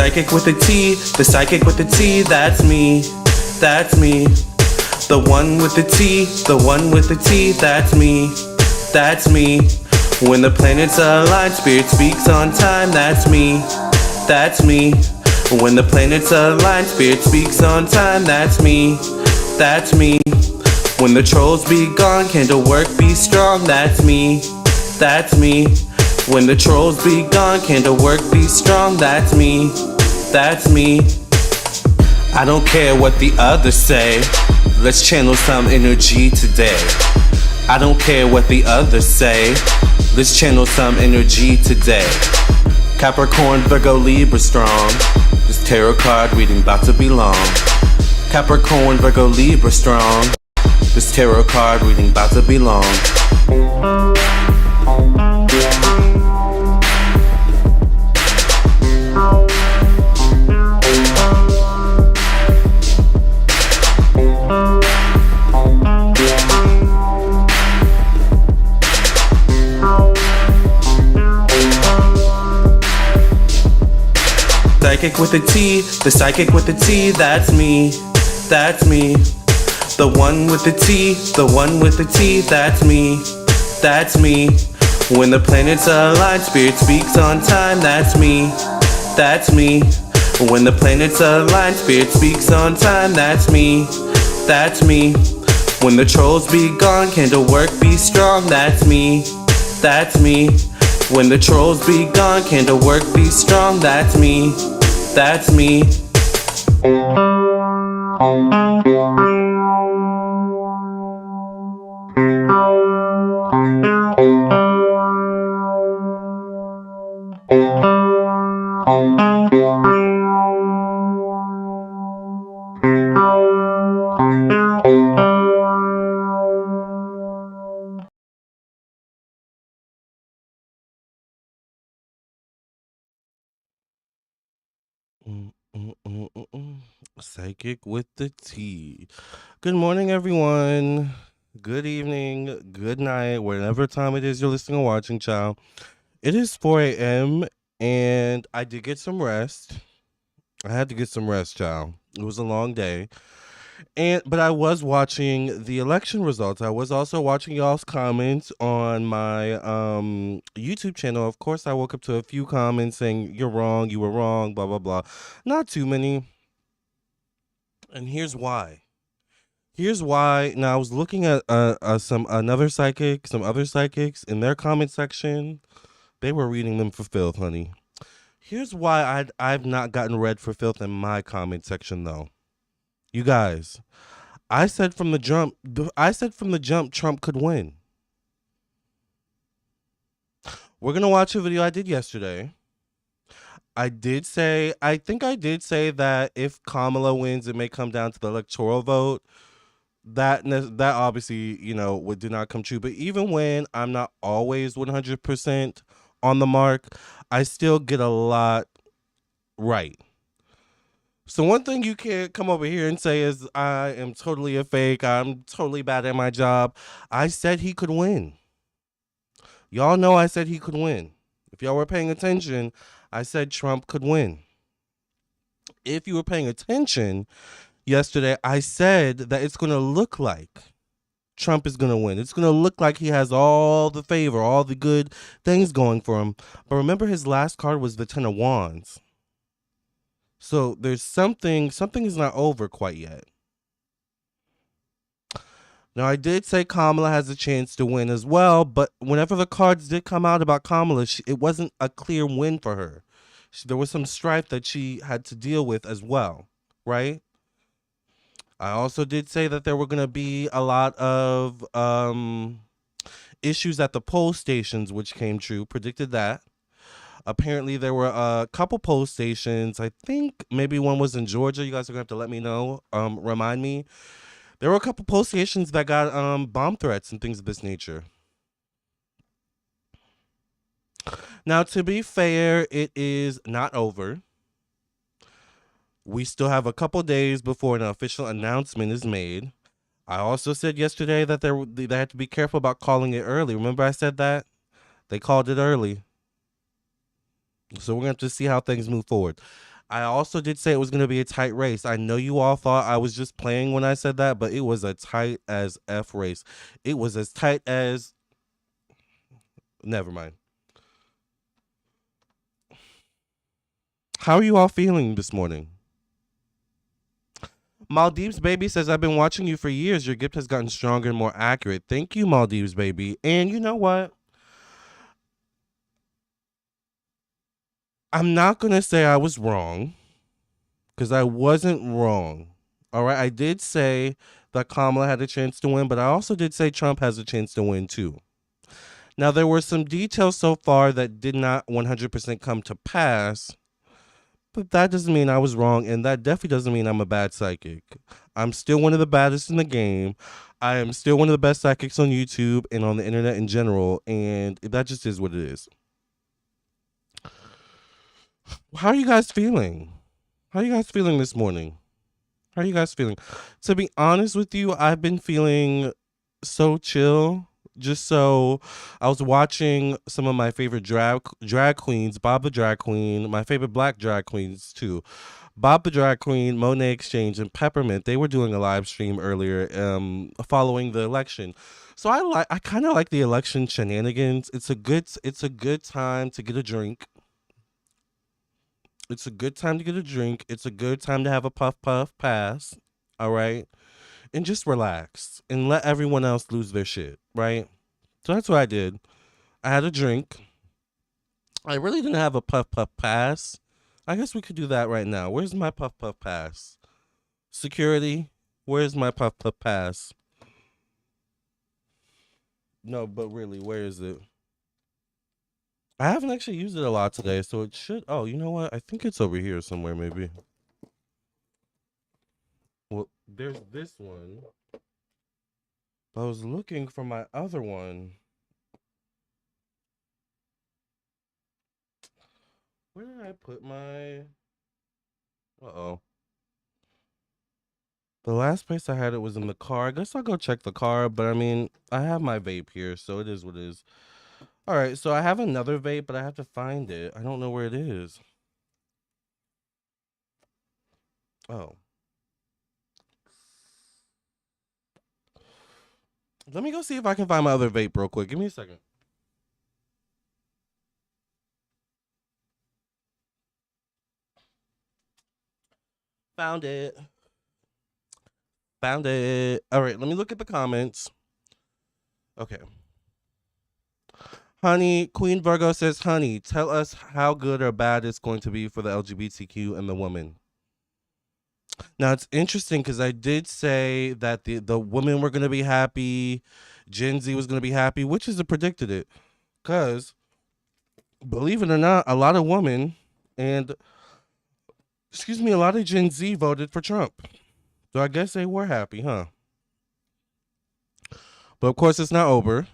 psychic with a T, the psychic with the T, that's me, that's me. The one with the T, the one with the T, that's me, that's me. When the planets align, spirit speaks on time, that's me, that's me. When the planets align, spirit speaks on time, that's me, that's me. When the trolls be gone, candle work be strong, that's me, that's me. When the trolls be gone, candle work be strong, that's me, that's me. I don't care what the others say, let's channel some energy today. I don't care what the others say, let's channel some energy today. Capricorn, Virgo, Libra strong, this tarot card reading about to be long. Capricorn, Virgo, Libra strong, this tarot card reading about to be long. Psychic with a T, the psychic with the T, that's me, that's me. The one with the T, the one with the T, that's me, that's me. When the planets align, spirit speaks on time, that's me, that's me. When the planets align, spirit speaks on time, that's me, that's me. When the trolls be gone, candle work be strong, that's me, that's me. When the trolls be gone, candle work be strong, that's me, that's me. Psychic with the T. Good morning, everyone. Good evening, good night, whatever time it is you're listening or watching, child. It is 4 a.m. and I did get some rest. I had to get some rest, child. It was a long day. But I was watching the election results. I was also watching y'all's comments on my YouTube channel. Of course, I woke up to a few comments saying you're wrong, you were wrong, blah blah blah. Not too many. And here's why. Here's why. Now I was looking at some other psychics in their comment section. They were reading them for filth, honey. Here's why I've not gotten read for filth in my comment section though. You guys, I said from the jump Trump could win. We're gonna watch a video I did yesterday. I think I did say that if Kamala wins, it may come down to the electoral vote. That obviously, did not come true. But even when I'm not always 100% on the mark, I still get a lot right. So one thing you can't come over here and say is I am totally a fake. I'm totally bad at my job. I said he could win. Y'all know I said he could win. If y'all were paying attention, I said Trump could win. If you were paying attention yesterday, I said that it's going to look like Trump is going to win. It's going to look like he has all the favor, all the good things going for him. But remember, his last card was the Ten of Wands. So there's something is not over quite yet. Now, I did say Kamala has a chance to win as well, but whenever the cards did come out about Kamala, it wasn't a clear win for her. There was some strife that she had to deal with as well, right? I also did say that there were going to be a lot of issues at the poll stations, which came true, predicted that. Apparently, there were a couple poll stations. I think maybe one was in Georgia. You guys are going to have to let me know, remind me. There were a couple poll stations that got bomb threats and things of this nature. Now, to be fair, it is not over. We still have a couple days before an official announcement is made. I also said yesterday that they had to be careful about calling it early. Remember I said that? They called it early. So we're going to have to see how things move forward. I also did say it was going to be a tight race. I know you all thought I was just playing when I said that, but it was a tight as F race. It was as tight as. Never mind. How are you all feeling this morning? Maldives Baby says, I've been watching you for years. Your gift has gotten stronger and more accurate. Thank you, Maldives Baby. And you know what? I'm not going to say I was wrong because I wasn't wrong. All right. I did say that Kamala had a chance to win, but I also did say Trump has a chance to win too. Now, there were some details so far that did not 100% come to pass, but that doesn't mean I was wrong, and that definitely doesn't mean I'm a bad psychic. I'm still one of the baddest in the game. I am still one of the best psychics on YouTube and on the internet in general, and that just is what it is. How are you guys feeling? How are you guys feeling this morning? How are you guys feeling? To be honest with you, I've been feeling so chill. Just so I was watching some of my favorite drag queens, Bob the drag queen, my favorite black drag queens too. Bob the drag queen, Monet Exchange, and Peppermint. They were doing a live stream earlier, following the election. So I kind of like the election shenanigans. It's a good time to get a drink. It's a good time to get a drink. It's a good time to have a puff puff pass. All right. And just relax and let everyone else lose their shit. Right. So that's what I did. I had a drink. I really didn't have a puff puff pass. I guess we could do that right now. Where's my puff puff pass? Security, where's my puff puff pass? No, but really, where is it? I haven't actually used it a lot today, so it should. Oh, you know what? I think it's over here somewhere, maybe. Well, there's this one. I was looking for my other one. Where did I put my? Uh oh. The last place I had it was in the car. I guess I'll go check the car, but I mean, I have my vape here, so it is what it is. All right, so I have another vape, but I have to find it. I don't know where it is. Oh. Let me go see if I can find my other vape real quick. Give me a second. Found it. Found it. All right, let me look at the comments. Okay. Honey, Queen Virgo says, honey, tell us how good or bad it's going to be for the LGBTQ and the woman. Now, it's interesting because I did say that the women were going to be happy, Gen Z was going to be happy, which is predicted it. Because, believe it or not, a lot of women and, excuse me, a lot of Gen Z voted for Trump. So I guess they were happy, huh? But of course, it's not over.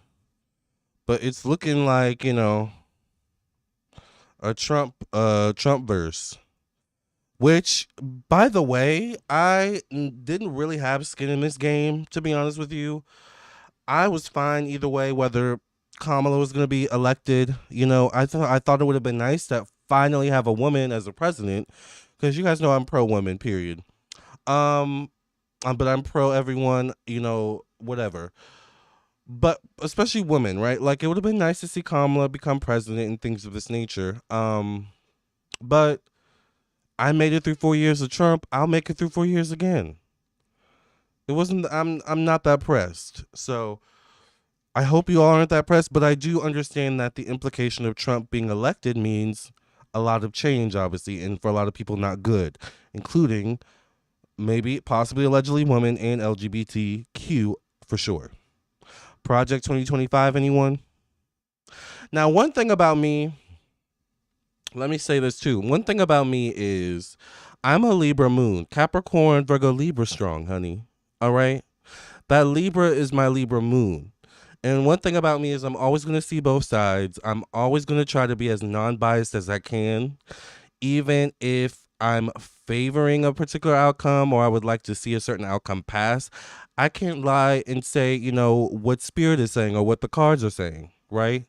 But it's looking like, a Trump verse. Which, by the way, didn't really have skin in this game, to be honest with you. I was fine either way, whether Kamala was going to be elected. I thought it would have been nice to finally have a woman as a president, because you guys know I'm pro woman, period. Um, but I'm pro everyone, whatever. But especially women, right? Like, it would have been nice to see Kamala become president and things of this nature. But I made it through 4 years of Trump. I'll make it through 4 years again. It wasn't. I'm not that pressed. So I hope you all aren't that pressed. But I do understand that the implication of Trump being elected means a lot of change, obviously, and for a lot of people, not good, including maybe, possibly, allegedly, women and LGBTQ for sure. Project 2025. Anyone? Now, one thing about me. Let me say this too. One thing about me is I'm a Libra moon. Capricorn, Virgo, Libra strong, honey. All right? That Libra is my Libra moon. And one thing about me is I'm always going to see both sides. I'm always going to try to be as non-biased as I can, even if I'm favoring a particular outcome or I would like to see a certain outcome pass. I can't lie and say, what spirit is saying or what the cards are saying, right?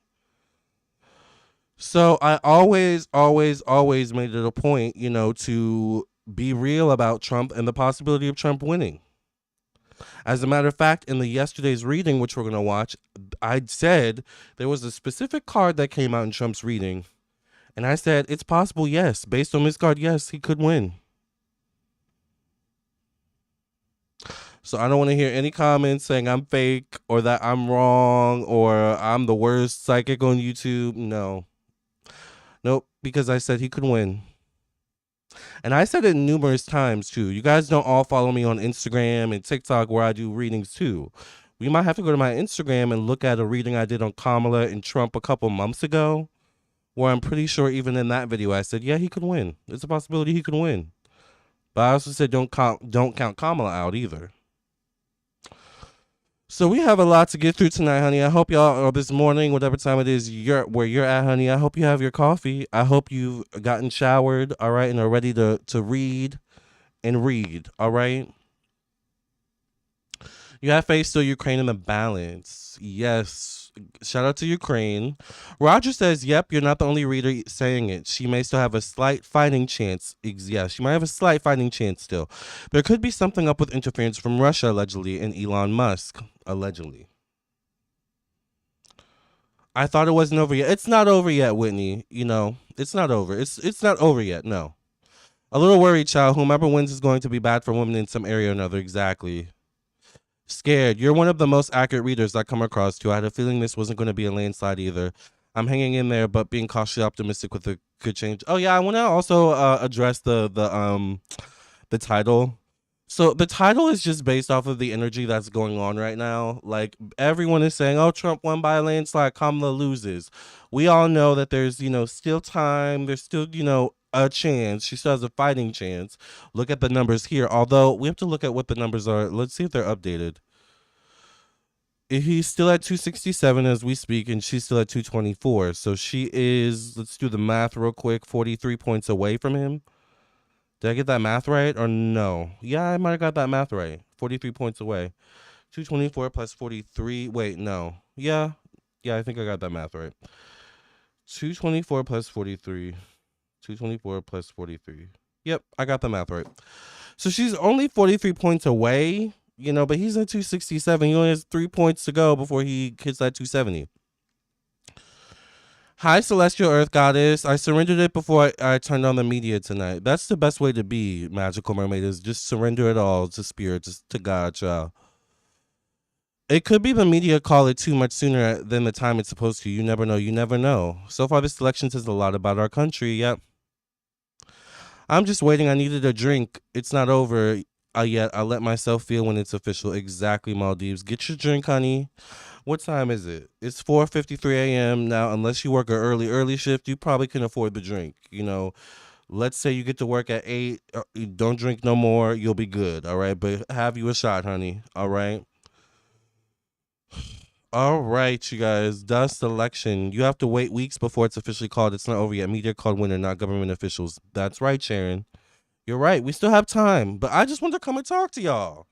So I always made it a point, to be real about Trump and the possibility of Trump winning. As a matter of fact, in the yesterday's reading, which we're going to watch, I said there was a specific card that came out in Trump's reading. And I said, it's possible, yes. Based on this card, yes, he could win. So I don't want to hear any comments saying I'm fake or that I'm wrong or I'm the worst psychic on YouTube. No. Nope, because I said he could win. And I said it numerous times too. You guys don't all follow me on Instagram and TikTok where I do readings too. We might have to go to my Instagram and look at a reading I did on Kamala and Trump a couple months ago, where I'm pretty sure even in that video I said, yeah, he could win. There's a possibility he could win. But I also said don't count Kamala out either. So we have a lot to get through tonight, honey. I hope y'all, or this morning, whatever time it is where you're at, honey. I hope you have your coffee. I hope you've gotten showered, all right, and are ready to read and read, all right. You have faith still, Ukraine in the balance. Yes. Shout out to Ukraine. Roger says, yep, you're not the only reader saying it. She may still have a slight fighting chance. Yeah, she might have a slight fighting chance still. There could be something up with interference from Russia, allegedly, and Elon Musk, allegedly. I thought it wasn't over yet. It's not over yet, Whitney. It's not over. It's not over yet, no. A little worried, child. Whomever wins is going to be bad for women in some area or another. Exactly. Scared. You're one of the most accurate readers I come across too. I had a feeling this wasn't going to be a landslide either. I'm hanging in there, but being cautiously optimistic with the good change. Oh yeah, I want to also address the title. So the title is just based off of the energy that's going on right now. Like everyone is saying, "Oh, Trump won by a landslide. Kamala loses." We all know that there's still time. There's still a chance. She still has a fighting chance. Look at the numbers here. Although we have to look at what the numbers are. Let's see if they're updated. He's still at 267 as we speak, and she's still at 224. So she is, let's do the math real quick, 43 points away from him. Did I get that math right or no? Yeah, I might have got that math right. 43 points away. 224 plus 43. Wait, no. Yeah, I think I got that math right. 224 plus 43. 224 plus 43. Yep, I got the math right. So she's only 43 points away, but he's at 267. He only has 3 points to go before he hits that 270. Hi, Celestial Earth Goddess. I surrendered it before I turned on the media tonight. That's the best way to be, Magical Mermaid, is just surrender it all to Spirit, just to God, child. It could be the media call it too much sooner than the time it's supposed to. You never know. You never know. So far, this election says a lot about our country. Yep. I'm just waiting. I needed a drink. It's not over yet. I'll let myself feel when it's official. Exactly, Maldives. Get your drink, honey. What time is it? It's 4:53 a.m. now. Unless you work an early shift, you probably can afford the drink. Let's say you get to work at 8. Don't drink no more. You'll be good. All right. But have you a shot, honey. All right. All right, you guys. Dust election. You have to wait weeks before it's officially called. It's not over yet. Media called winner, not government officials. That's right, Sharon. You're right. We still have time. But I just wanted to come and talk to y'all.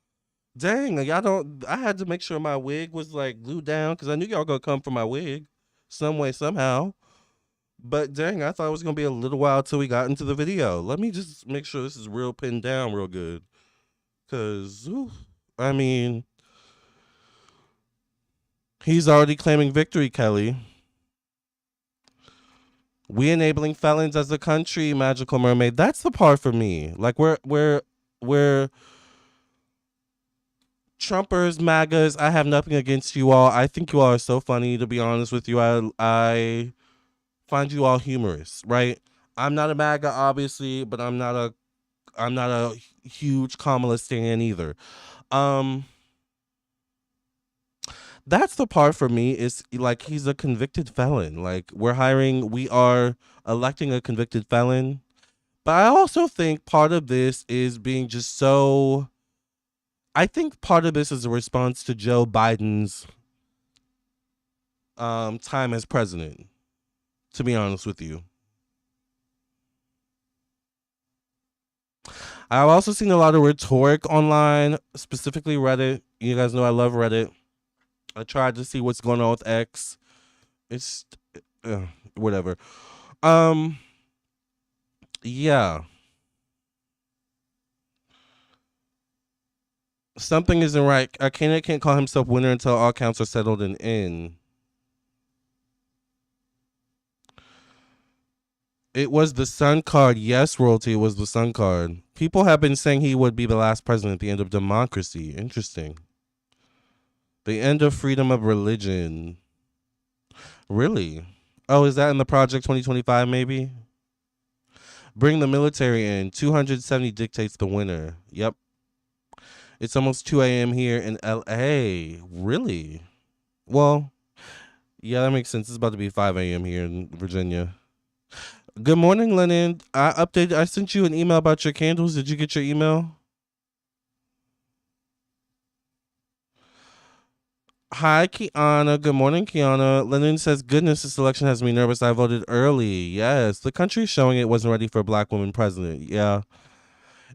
Dang, y'all don't. I had to make sure my wig was like glued down because I knew y'all gonna come for my wig, some way, somehow. But dang, I thought it was gonna be a little while till we got into the video. Let me just make sure this is real pinned down real good, cause I mean, he's already claiming victory, Kelly. We enabling felons as a country, Magical Mermaid. That's the part for me. Like we're Trumpers, MAGAs, I have nothing against you all. I think you all are so funny, to be honest with you. I find you all humorous, right? I'm not a MAGA, obviously, but I'm not a huge Kamala stan either. That's the part for me is like he's a convicted felon. Like we are electing a convicted felon. But I also think part of this is being just so. I think part of this is a response to Joe Biden's time as president, to be honest with you. I've also seen a lot of rhetoric online, specifically Reddit. You guys know I love Reddit. I tried to see what's going on with X. It's whatever. Um, yeah, something isn't right. A candidate can't call himself winner until all counts are settled and in. It was the Sun card. Yes, royalty. It was the Sun card. People have been saying he would be the last president at the end of democracy. Interesting. The end of freedom of religion. Really? Oh, is that in the Project 2025 maybe? Bring the military in. 270 dictates the winner. Yep. It's almost 2 a.m. here in LA. Really? Well, yeah, that makes sense. It's about to be 5 a.m. here in Virginia. Good morning, Lennon. I sent you an email about your candles. Did you get your email? Hi, Kiana. Good morning, Kiana. Lennon says, goodness, this election has me nervous. I voted early. Yes, the country's showing it wasn't ready for a black woman president. Yeah.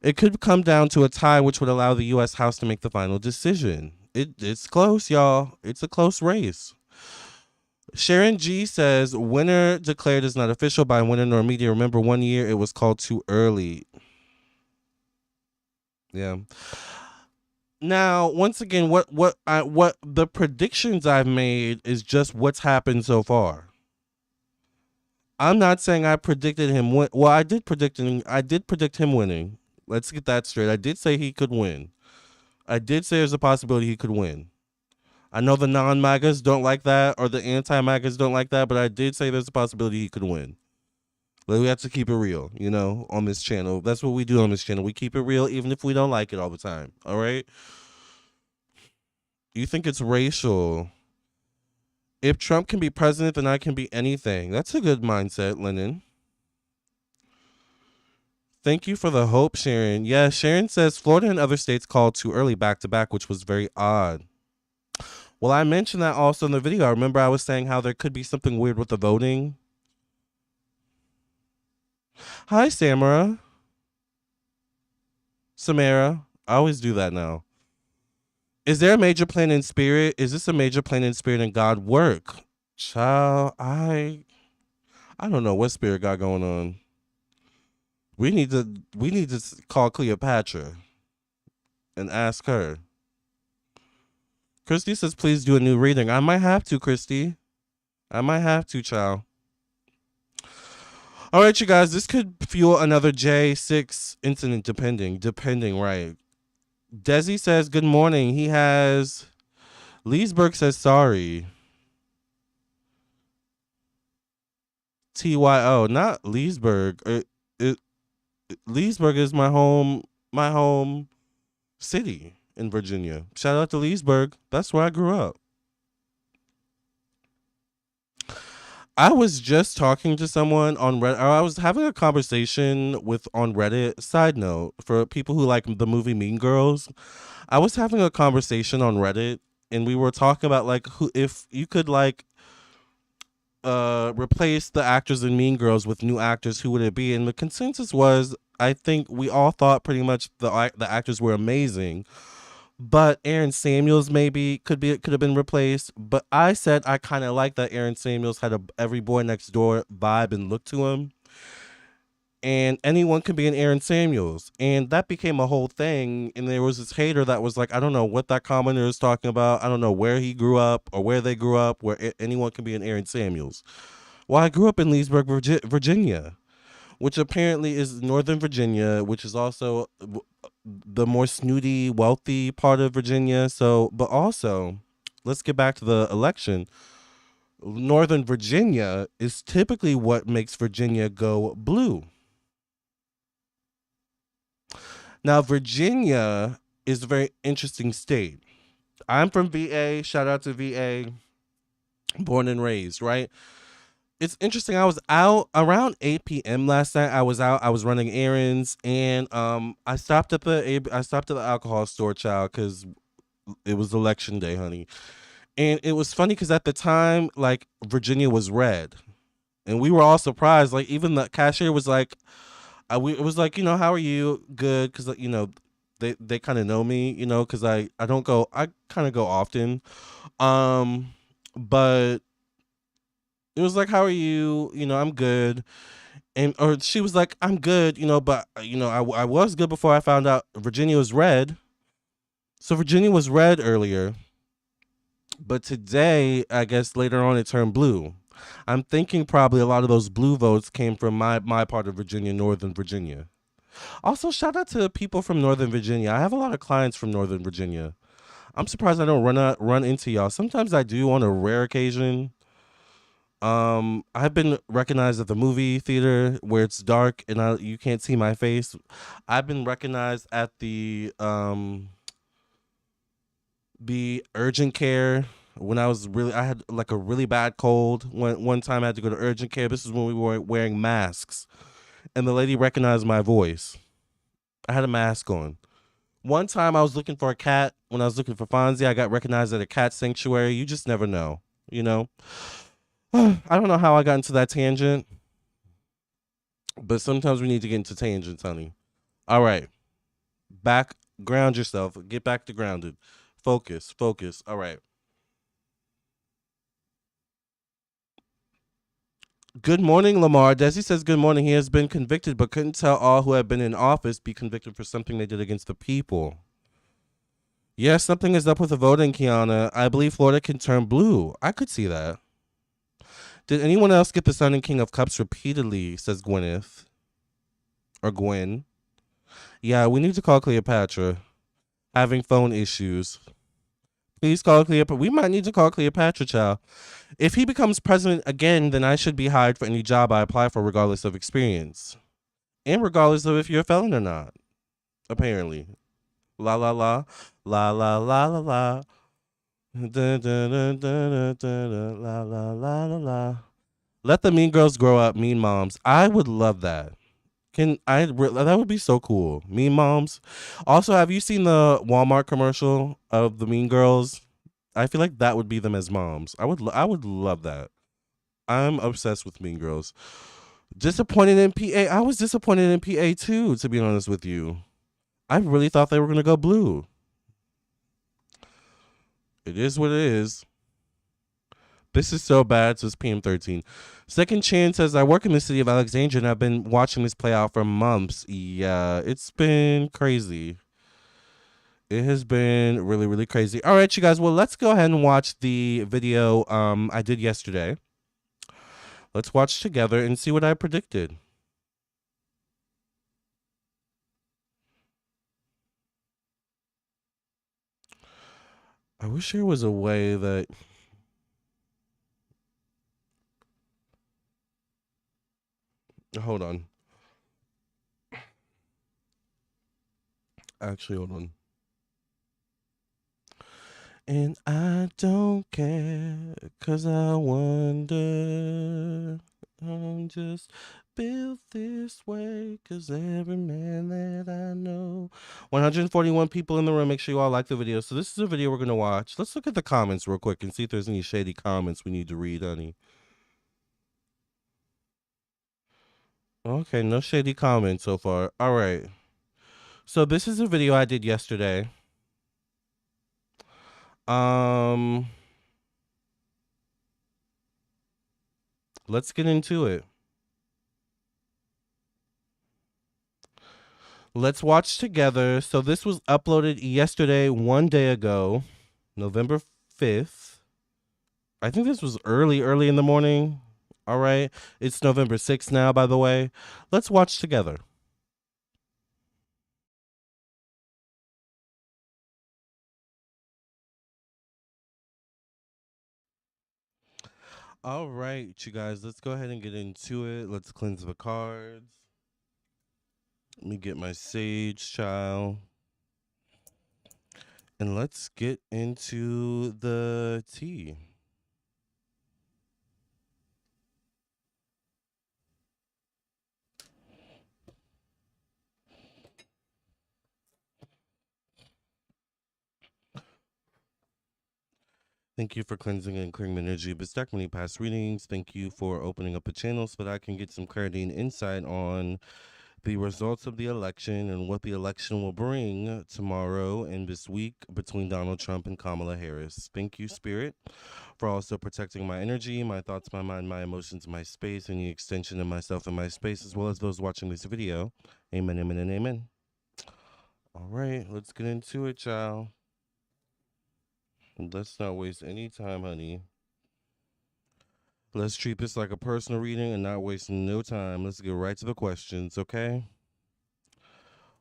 It could come down to a tie, which would allow the U.S. House to make the final decision. It's close, y'all. It's a close race. Sharon G says, winner declared is not official by winner nor media. Remember, 1 year it was called too early. Yeah. Now, once again, what the predictions I've made is just what's happened so far. I'm not saying I predicted him win. Well, I did predict him winning. Let's get that straight. I did say he could win. I did say there's a possibility he could win. I know the non-MAGAs don't like that, or the anti-MAGAs don't like that, but I did say there's a possibility he could win. But we have to keep it real, on this channel. That's what we do on this channel. We keep it real, even if we don't like it all the time. All right? You think it's racial? If Trump can be president, then I can be anything. That's a good mindset, Lennon. Thank you for the hope, Sharon. Yeah, Sharon says Florida and other states called too early back to back, which was very odd. Well, I mentioned that also in the video. I remember I was saying how there could be something weird with the voting. Hi, Samara. Samara. I always do that now. Is there a major plan in spirit? Is this a major plan in spirit and God work? Child, I don't know what spirit got going on. We need to call Cleopatra and ask her. Christy says, please do a new reading. I might have to, Christy. I might have to, child. All right, you guys, this could fuel another J6 incident, depending, right? Desi says, good morning. He has, Leesburg says, sorry. TYO, not Leesburg. Leesburg is my home city in Virginia. Shout out to Leesburg. That's where I grew up. I was just talking to someone on Reddit. Or I was having a conversation on Reddit. Side note, for people who like the movie Mean Girls, I was having a conversation on Reddit, and we were talking about like who, if you could like replace the actors in Mean Girls with new actors, who would it be? And the consensus was, I think we all thought pretty much the actors were amazing, but Aaron Samuels maybe could have been replaced. But I said I kind of like that Aaron Samuels had a every boy next door vibe and look to him, and anyone could be an Aaron Samuels, and that became a whole thing. And there was this hater that was like, I don't know what that commenter is talking about. I don't know where he grew up or where they grew up, where anyone can be an Aaron Samuels. Well, I grew up in Leesburg, Virginia, which apparently is Northern Virginia, which is also the more snooty, wealthy part of Virginia. So, but also, let's get back to the election. Northern Virginia is typically what makes Virginia go blue. Now, Virginia is a very interesting state. I'm from VA. Shout out to VA. Born and raised, right? It's interesting. I was out around 8 p.m. last night. I was running errands, and I stopped at the alcohol store, child, because it was election day, honey. And it was funny because at the time, like, Virginia was red, and we were all surprised. Like, even the cashier was like, it was like, how are you? Good, because they kind of know me, because I kind of go often, but It was like, how are you? I'm good. And or she was like, I'm good, but I was good before I found out Virginia was red. So Virginia was red earlier, but today, I guess later on, it turned blue. I'm thinking probably a lot of those blue votes came from my part of Virginia, Northern Virginia. Also, shout out to people from Northern Virginia. I have a lot of clients from Northern Virginia. I'm surprised I don't run into y'all. Sometimes I do on a rare occasion. I've been recognized at the movie theater where it's dark and you can't see my face. I've been recognized at the urgent care when I had like a really bad cold. One time I had to go to urgent care. This is when we were wearing masks, and the lady recognized my voice. I had a mask on. One time I was looking for a cat. When I was looking for Fonzie, I got recognized at a cat sanctuary. You just never know, you know. I don't know how I got into that tangent, but sometimes we need to get into tangents, honey. All right, back, ground yourself. Get back to grounded. Focus, focus. All right. Good morning, Lamar. Desi says good morning. He has been convicted, but couldn't tell all who have been in office be convicted for something they did against the people. Yes, something is up with the voting, Kiana. I believe Florida can turn blue. I could see that. Did anyone else get the Sun and King of Cups repeatedly? Says Gwyneth. Or Gwen. Yeah, we need to call Cleopatra. Having phone issues. Please call Cleopatra. We might need to call Cleopatra, child. If he becomes president again, then I should be hired for any job I apply for, regardless of experience. And regardless of if you're a felon or not. Apparently. La la la. La la la la la. Da, da, da, da, da, da, la la la la la. Let the mean girls grow up, mean moms. I would love that. That would be so cool. Mean moms. Also, have you seen the Walmart commercial of the mean girls? I feel like that would be them as moms. I would love that. I'm obsessed with mean girls. Disappointed in PA. I was disappointed in PA too, to be honest with you. I really thought they were going to go blue. It is what it is. This is so bad, says PM13. Second Chance says, I work in the city of Alexandria and I've been watching this play out for months. Yeah, it's been crazy. It has been really, really crazy. All right, you guys. Well, let's go ahead and watch the video I did yesterday. Let's watch together and see what I predicted. I wish there was a way that... Hold on. Actually, hold on. And I don't care, 'cause I wonder. I'm just built this way, 'cause every man that I know. 141 people in the room. Make sure you all like the video. So this is a video we're going to watch. Let's look at the comments real quick and see if there's any shady comments we need to read, honey. Okay, no shady comments so far. All right. So this is a video I did yesterday. Let's get into it. Let's watch together. So this was uploaded yesterday, one day ago, November 5th. I think this was early in the morning. All right. It's November 6th now, by the way. Let's watch together. All right, you guys, let's go ahead and get into it. Let's cleanse the cards. Let me get my sage, child. And let's get into the tea. Thank you for cleansing and clearing my energy. But stack many past readings. Thank you for opening up a channel so that I can get some clarity and insight on the results of the election and what the election will bring tomorrow and this week between Donald Trump and Kamala Harris. Thank you, Spirit, for also protecting my energy, my thoughts, my mind, my emotions, my space, and the extension of myself and my space, as well as those watching this video. Amen, amen, and amen. All right, let's get into it, y'all. Let's not waste any time, honey. Let's treat this like a personal reading and not waste no time. Let's get right to the questions, okay?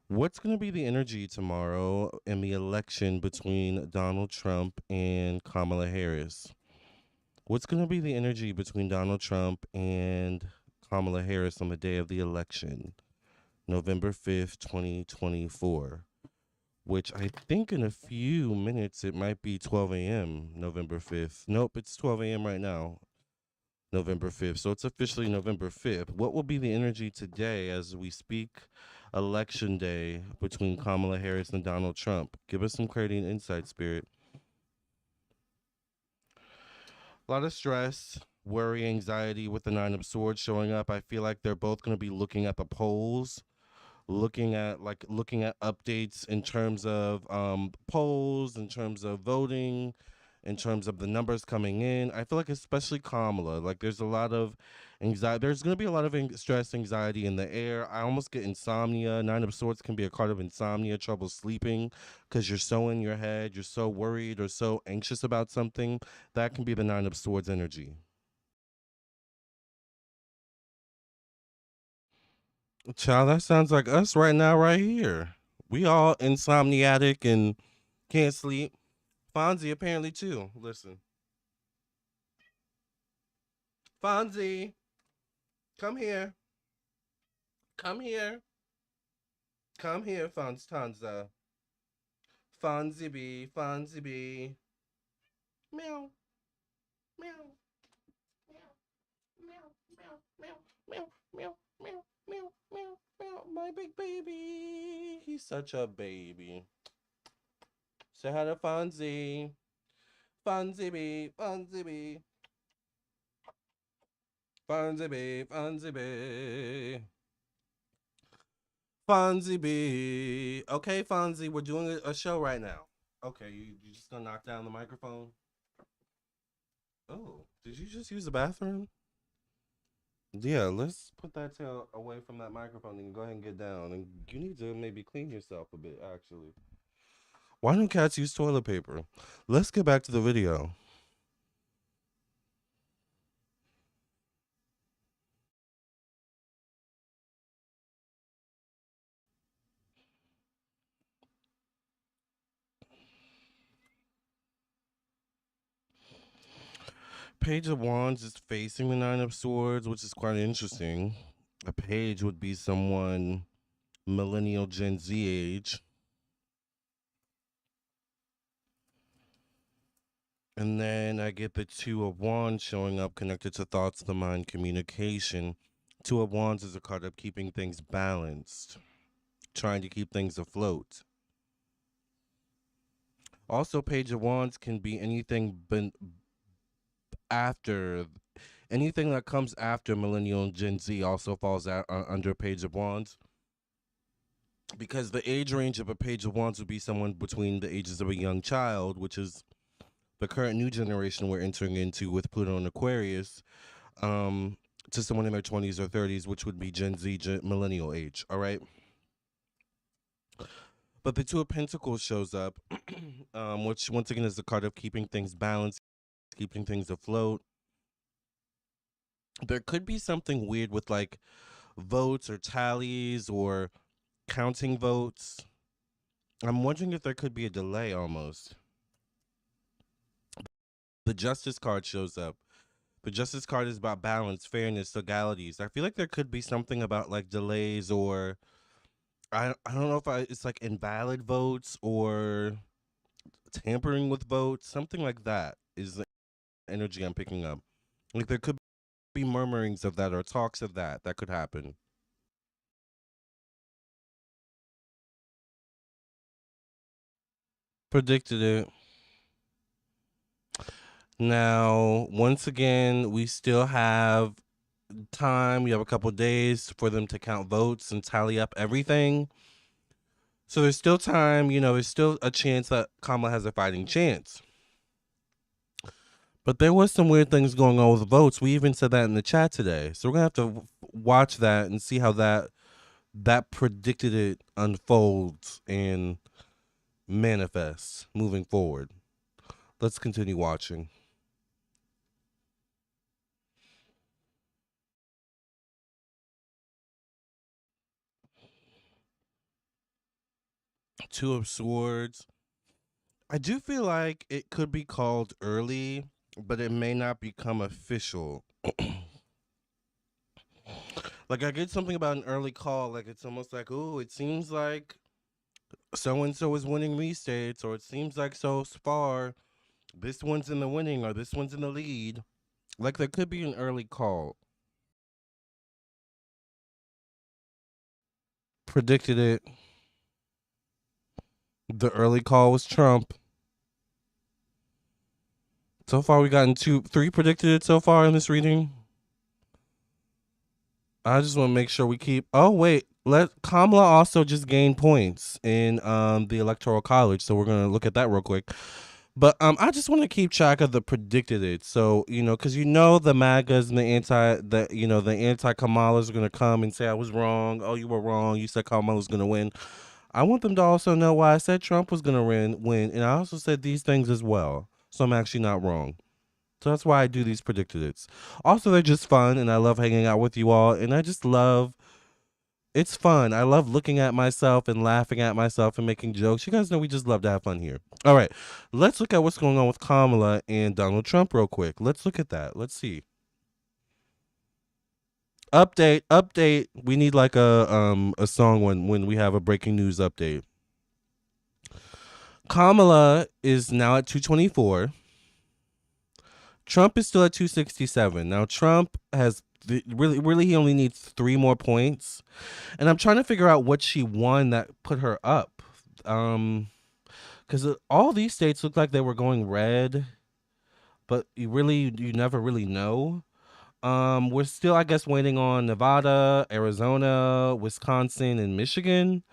What's going to be the energy tomorrow in the election between Donald Trump and Kamala Harris? What's going to be the energy between Donald Trump and Kamala Harris on the day of the election, November 5th, 2024? Which I think in a few minutes it might be 12 a.m., November 5th. Nope, it's 12 a.m. right now, November 5th. So it's officially November 5th. What will be the energy today as we speak election day between Kamala Harris and Donald Trump? Give us some clarity and insight, Spirit. A lot of stress, worry, anxiety with the Nine of Swords showing up. I feel like they're both going to be looking at the polls, looking at updates in terms of polls, in terms of voting, in terms of the numbers coming in. I feel like especially Kamala, like there's a lot of anxiety. There's going to be a lot of stress, anxiety in the air. I almost get insomnia. Nine of Swords can be a card of insomnia, trouble sleeping, because you're so in your head, you're so worried or so anxious about something. That can be the Nine of Swords energy. Child, that sounds like us right now, right here. We all insomniatic and can't sleep. Fonzie apparently too. Listen, Fonzie, come here, come here, come here, Fonstanza, Fonzie B, Fonzie B, meow, meow, meow, meow, meow, meow, meow, meow, meow, meow, meow, meow, my big baby. He's such a baby. Say hi to Fonzie. Fonzie B, Fonzie B. Fonzie B, Fonzie B. Fonzie B. Okay, Fonzie, we're doing a show right now. Okay, you just gonna knock down the microphone? Oh, did you just use the bathroom? Yeah, let's put that tail away from that microphone and go ahead and get down. And you need to maybe clean yourself a bit, actually. Why don't cats use toilet paper? Let's get back to the video. Page of Wands is facing the Nine of Swords, which is quite interesting. A page would be someone millennial Gen Z age. And then I get the Two of Wands showing up connected to thoughts, the mind, communication. Two of Wands is a card of keeping things balanced, trying to keep things afloat. Also, Page of Wands can be after anything that comes after Millennial and Gen Z also falls under Page of Wands. Because the age range of a Page of Wands would be someone between the ages of a young child, which is the current new generation we're entering into with Pluto and Aquarius, to someone in their 20s or 30s, which would be Gen Z, millennial age. All right. But the Two of Pentacles shows up, which once again is the card of keeping things balanced, keeping things afloat. There could be something weird with like votes or tallies or counting votes. I'm wondering if there could be a delay almost. The Justice card shows up. The Justice card is about balance, fairness, legalities. I feel like there could be something about like delays or I don't know if it's like invalid votes or tampering with votes, something like that is the energy I'm picking up. Like there could be murmurings of that or talks of that could happen. Predicted it. Now, once again, we still have time. You have a couple days for them to count votes and tally up everything. So there's still time. There's still a chance that Kamala has a fighting chance. But there was some weird things going on with the votes. We even said that in the chat today. So we're gonna have to watch that and see how that predicted it unfolds and manifests moving forward. Let's continue watching. Two of Swords. I do feel like it could be called early, but it may not become official. Like I get something about an early call, like it's almost like, ooh, it seems like so and so is winning these states, or it seems like so far this one's in the winning or this one's in the lead. Like there could be an early call. Predicted it. The early call was Trump. So far we gotten three predicted it so far in this reading. I just want to make sure we keep. Oh wait, let Kamala also just gain points in the electoral college, so we're gonna look at that real quick. But I just want to keep track of the predicted it. So because the MAGAs and the anti Kamalas are gonna come and say I was wrong. Oh, you were wrong. You said Kamala was gonna win. I want them to also know why I said Trump was gonna win, and I also said these things as well. So I'm actually not wrong. So that's why I do these predicted it's. Also, they're just fun, and I love hanging out with you all, and I just love. It's fun. I love looking at myself and laughing at myself and making jokes. You guys know we just love to have fun here. All right, let's look at what's going on with Kamala and Donald Trump real quick. Let's look at that. Let's see. Update. We need like a song when we have a breaking news update. Kamala is now at 224. Trump is still at 267. Now Trump has really he only needs 3 more points. And I'm trying to figure out what she won that put her up. Cuz all these states look like they were going red, but you never really know. We're still I guess waiting on Nevada, Arizona, Wisconsin and Michigan.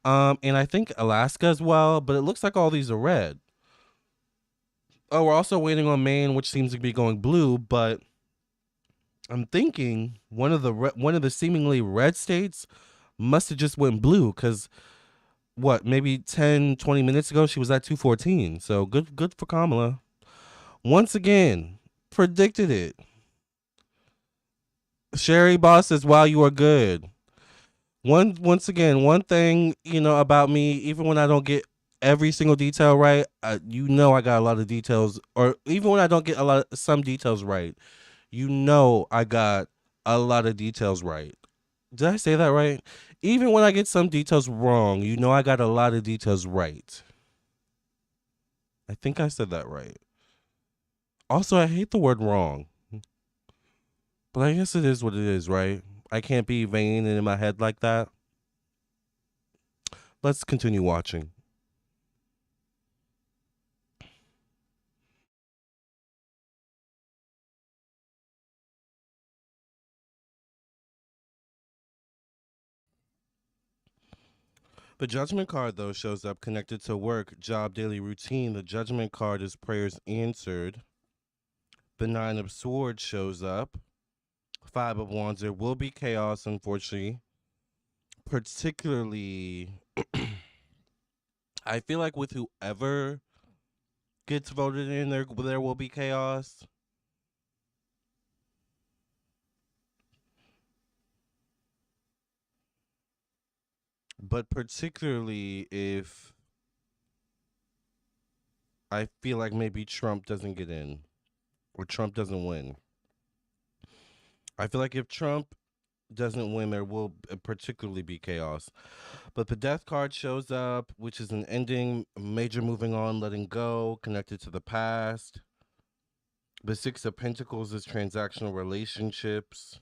And I think Alaska as well, but it looks like all these are red. Oh, we're also waiting on Maine, which seems to be going blue, but I'm thinking one of the seemingly red states must have just went blue because maybe 10, 20 minutes ago she was at 214. So good for Kamala. Once again, predicted it. Sherry Boss says, "Wow, you are good." Once again, one thing about me, even when I don't get every single detail right, I got a lot of details, or even when I don't get some details right, I got a lot of details right. Did I say that right? Even when I get some details wrong, I got a lot of details right. I think I said that right. Also, I hate the word wrong. But I guess it is what it is, right? I can't be vain and in my head like that. Let's continue watching. The judgment card, though, shows up connected to work, job, daily routine. The judgment card is prayers answered. The Nine of Swords shows up. Five of Wands. There will be chaos, unfortunately. Particularly, I feel like with whoever gets voted in, there will be chaos. But particularly if I feel like maybe Trump doesn't get in or Trump doesn't win. I feel like if Trump doesn't win, there will particularly be chaos. But the death card shows up, which is an ending, major moving on, letting go, connected to the past. The Six of Pentacles is transactional relationships.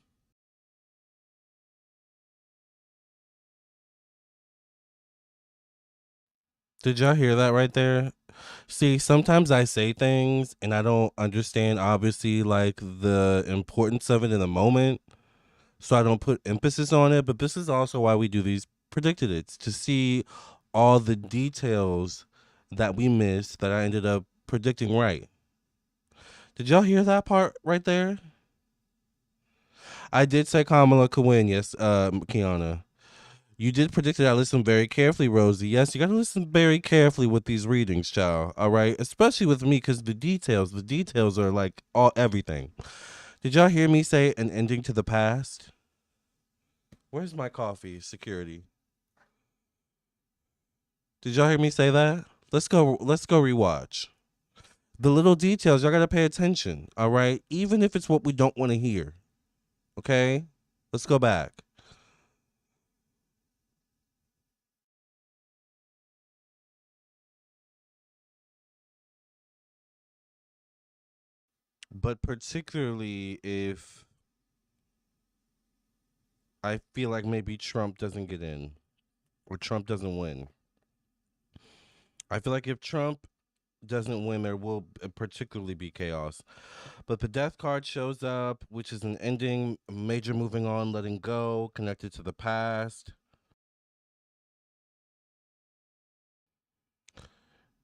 Did y'all hear that right there? See, sometimes I say things and I don't understand, obviously, like the importance of it in the moment. So I don't put emphasis on it. But this is also why we do these predicted it's to see all the details that we missed that I ended up predicting right. Did y'all hear that part right there? I did say Kamala could win, yes, Kiana. You did predict it. I listened very carefully, Rosie. Yes, you got to listen very carefully with these readings, child. All right, especially with me, because the details are like all everything. Did y'all hear me say an ending to the past? Where's my coffee? Security. Did y'all hear me say that? Let's go. Let's go rewatch the little details. Y'all gotta pay attention. All right, even if it's what we don't want to hear. Okay, let's go back. But particularly if I feel like maybe Trump doesn't get in or Trump doesn't win. I feel like if Trump doesn't win, there will particularly be chaos. But the death card shows up, which is an ending, major moving on, letting go, connected to the past.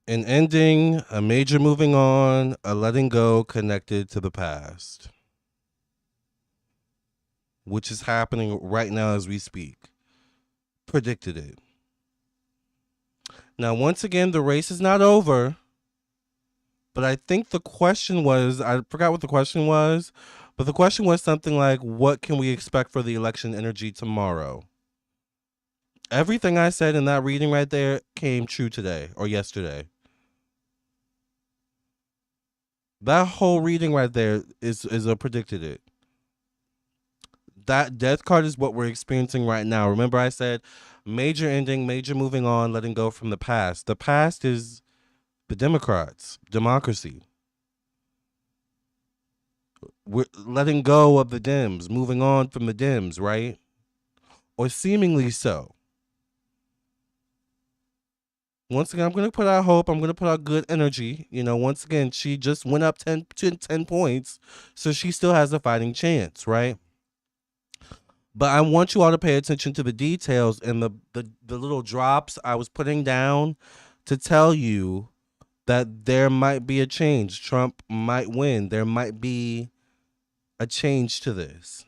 An ending, a major moving on, a letting go connected to the past, which is happening right now as we speak. Predicted it. Now, once again, the race is not over. But I think the question was, I forgot what the question was, but the question was something like, what can we expect for the election energy tomorrow? Everything I said in that reading right there came true today or yesterday. That whole reading right there is a predicted it. That death card is what we're experiencing right now. Remember, I said major ending, major moving on, letting go from the past. The past is the Democrats, democracy. We're letting go of the Dems, moving on from the Dems, right? Or seemingly so. Once again, I'm going to put out hope. I'm going to put out good energy. You know, once again, she just went up 10 points, so she still has a fighting chance, right? But I want you all to pay attention to the details and the little drops I was putting down to tell you that there might be a change. Trump might win. There might be a change to this.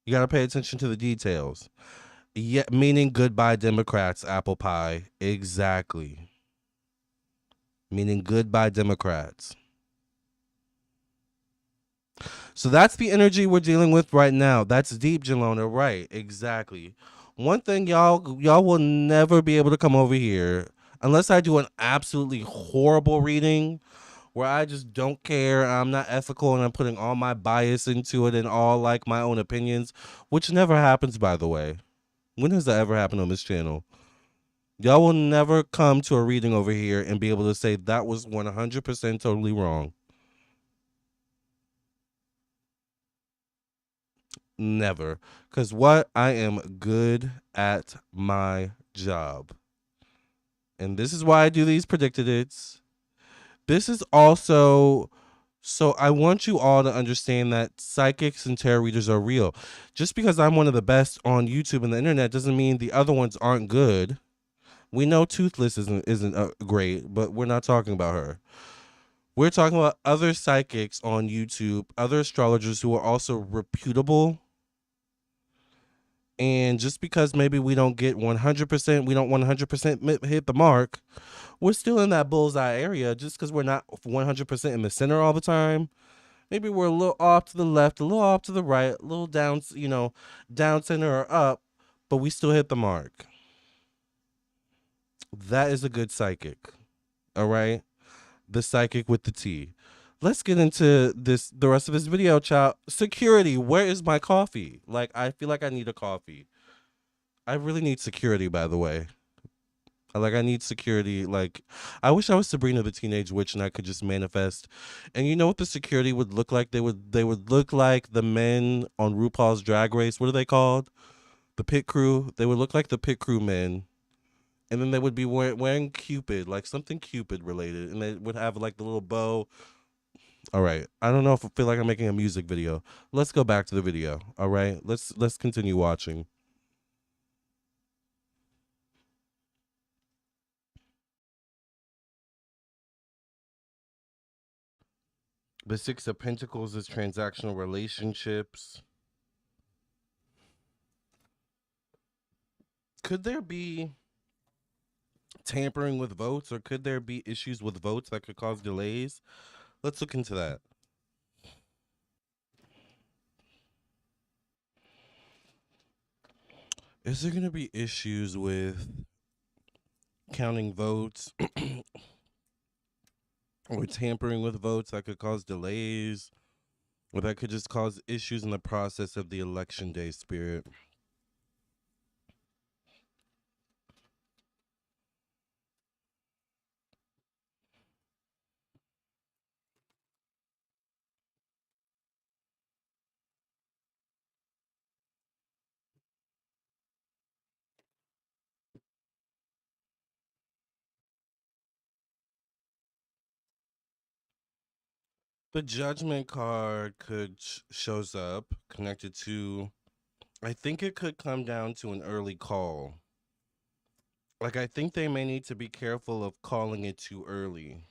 You got to pay attention to the details. Yeah, meaning goodbye Democrats, apple pie. Exactly. Meaning goodbye Democrats. So that's the energy we're dealing with right now. That's deep, Jelona. Right, exactly. One thing y'all will never be able to come over here unless I do an absolutely horrible reading where I just don't care. I'm not ethical and I'm putting all my bias into it and all like my own opinions, which never happens, by the way. When has that ever happened on this channel? Y'all will never come to a reading over here and be able to say that was 100% totally wrong. Never. Because what? I am good at my job. And this is why I do these predicted it's. This is also. So I want you all to understand that psychics and tarot readers are real. Just because I'm one of the best on YouTube and the internet doesn't mean the other ones aren't good. We know Toothless isn't great, but we're not talking about her. We're talking about other psychics on YouTube, other astrologers who are also reputable. And just because maybe we don't get 100%, we don't 100% hit the mark, we're still in that bullseye area. Just because we're not 100% in the center all the time, maybe we're a little off to the left, a little off to the right, a little down, down center or up, but we still hit the mark. That is a good psychic. All right. The psychic with the T. Let's get into the rest of this video, child. Security, where is my coffee? Like, I feel like I need a coffee. I really need security, by the way. Like, I need security. Like, I wish I was Sabrina the Teenage Witch and I could just manifest. And you know what the security would look like? They would look like the men on RuPaul's Drag Race. What are they called? The pit crew. They would look like the pit crew men. and then they would be wearing Cupid, like something Cupid related, and they would have like the little bow. All right, I don't know if I feel like I'm making a music video. Let's go back to the video. All right, let's continue watching. The Six of Pentacles is transactional relationships. Could there be tampering with votes, or could there be issues with votes that could cause delays? Let's look into that. Is there going to be issues with counting votes or tampering with votes that could cause delays, or that could just cause issues in the process of the election day spirit? The Judgment card could shows up connected to. I think it could come down to an early call. Like, I think they may need to be careful of calling it too early.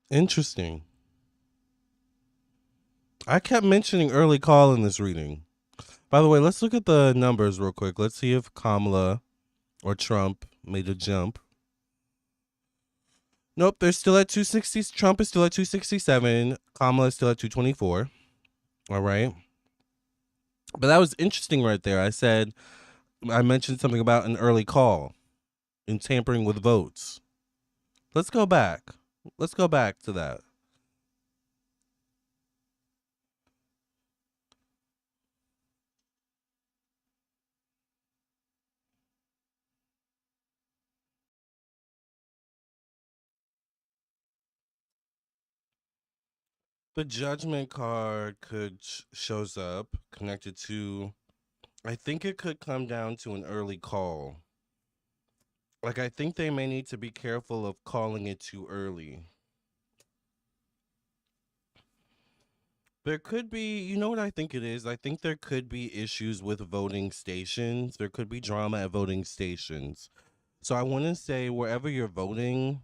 Interesting. I kept mentioning early call in this reading. By the way, let's look at the numbers real quick. Let's see if Kamala or Trump made a jump. Nope, they're still at 260. Trump is still at 267. Kamala is still at 224. All right. But that was interesting right there. I mentioned something about an early call and tampering with votes. Let's go back. Let's go back to that. The Judgment card could shows up connected to. I think it could come down to an early call. Like, I think they may need to be careful of calling it too early. There could be, you know what I think it is? I think there could be issues with voting stations. There could be drama at voting stations. So I want to say, wherever you're voting,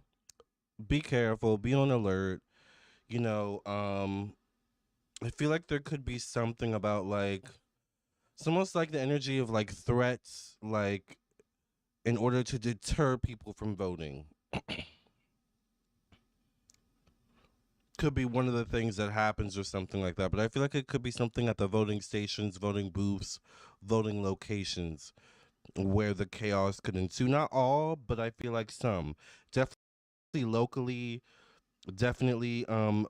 be careful, be on alert. You know, I feel like there could be something about, like, it's almost like the energy of like threats, like, in order to deter people from voting. Could be one of the things that happens or something like that. But I feel like it could be something at the voting stations, voting booths, voting locations where the chaos could ensue. Not all, but I feel like some. Definitely locally, definitely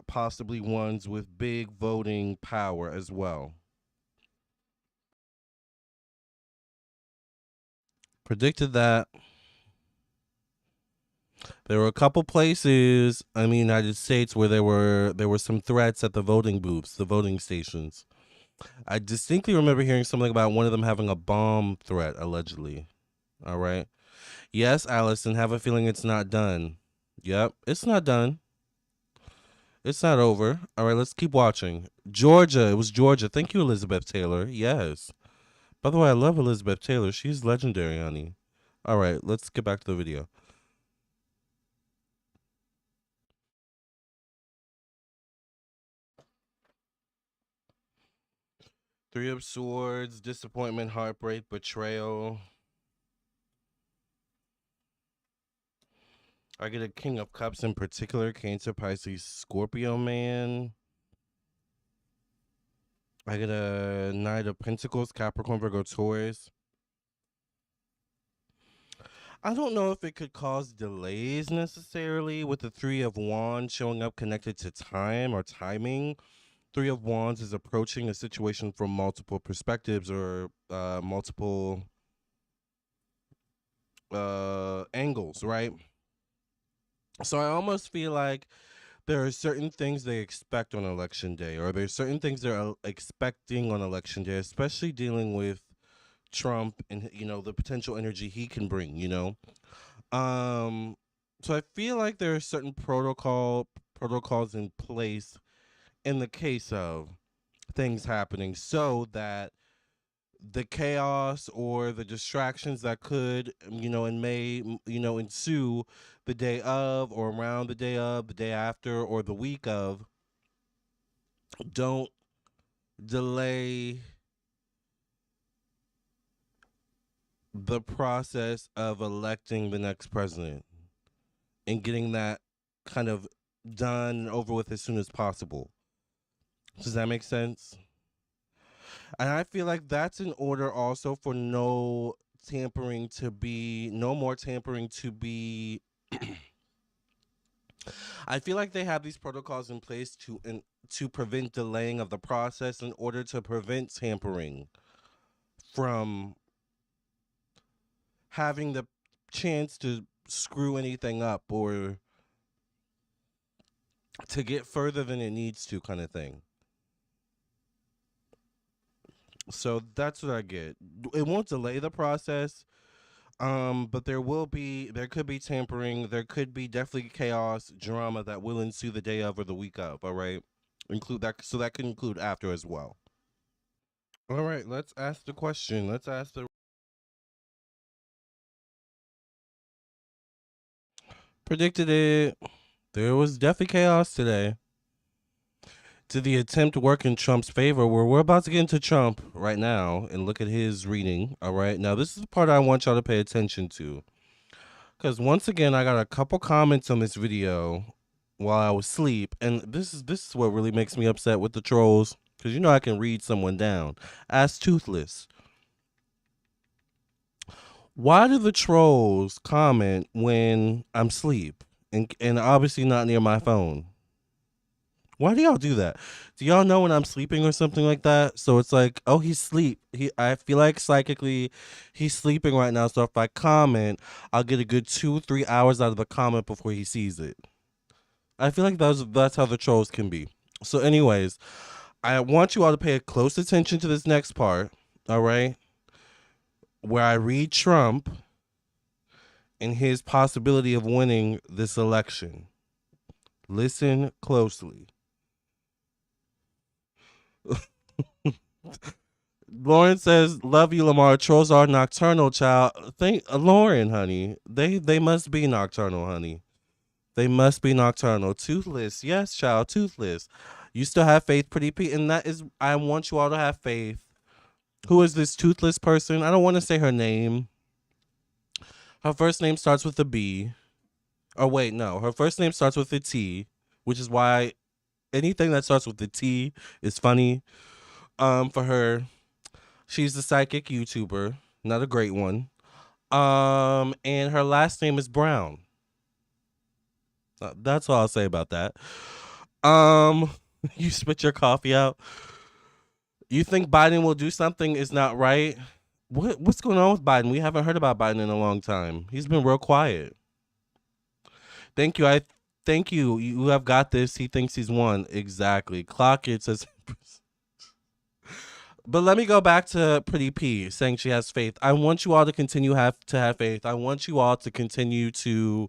possibly ones with big voting power as well. Predicted that. There were a couple places in the United States where there were some threats at the voting booths, the voting stations. I distinctly remember hearing something about one of them having a bomb threat allegedly. All right. Yes, Allison, have a feeling it's not done. Yep, it's not done. It's not over. All right, let's keep watching. Georgia, it was Georgia. Thank you, Elizabeth Taylor. Yes. By the way, I love Elizabeth Taylor. She's legendary, honey. All right, let's get back to the video. Three of Swords, disappointment, heartbreak, betrayal. I get a King of Cups in particular, Cancer, Pisces, Scorpio man. I get a Knight of Pentacles, Capricorn, Virgo, Taurus. I don't know if it could cause delays necessarily with the Three of Wands showing up connected to time or timing. Three of Wands is approaching a situation from multiple perspectives or multiple angles, right? So I almost feel like there are certain things they expect on election day, or there's certain things they're expecting on election day, especially dealing with Trump and the potential energy he can bring. Um, so I feel like there are certain protocols in place in the case of things happening so that the chaos or the distractions that could and may ensue the day of or around the day of, the day after, or the week of don't delay the process of electing the next president and getting that kind of done and over with as soon as possible. Does that make sense? And I feel like that's in order also for no more tampering to be. I feel like they have these protocols in place to prevent delaying of the process in order to prevent tampering from having the chance to screw anything up or to get further than it needs to, kind of thing. So that's what I get. It won't delay the process, but there could be tampering, there could be definitely chaos, drama that will ensue the day of or the week of. All right, include that, so that could include after as well. All right, let's ask the question. Let's ask the predicted it. There was definitely chaos today. To the attempt to work in Trump's favor, where we're about to get into Trump right now and look at his reading. All right, now this is the part I want y'all to pay attention to. Because once again, I got a couple comments on this video while I was asleep, and this is what really makes me upset with the trolls. Because I can read someone down. Ask Toothless. Why do the trolls comment when I'm asleep and obviously not near my phone? Why do y'all do that? Do y'all know when I'm sleeping or something like that? So it's like, oh, he's asleep. I feel like psychically he's sleeping right now. So if I comment, I'll get a good 2-3 hours out of the comment before he sees it. I feel like that's how the trolls can be. So, anyways, I want you all to pay close attention to this next part. All right, where I read Trump and his possibility of winning this election. Listen closely. Lauren says, "Love you, Lamar. Trolls are nocturnal, child." Think, Lauren, honey. They must be nocturnal, honey. They must be nocturnal. Toothless, yes, child. Toothless. You still have faith, pretty Pete, and that is. I want you all to have faith. Who is this toothless person? I don't want to say her name. Her first name starts with a B. Oh wait, no. Her first name starts with a T, which is why anything that starts with a T is funny. For her. She's the psychic YouTuber, not a great one. And her last name is Brown. That's all I'll say about that. Um, you spit your coffee out. You think Biden will do something is not right? What's going on with Biden? We haven't heard about Biden in a long time. He's been real quiet. Thank you. I thank you. You have got this. He thinks he's won. Exactly. Clock it says. But let me go back to Pretty P saying she has faith. I want you all to continue to have faith. I want you all to continue to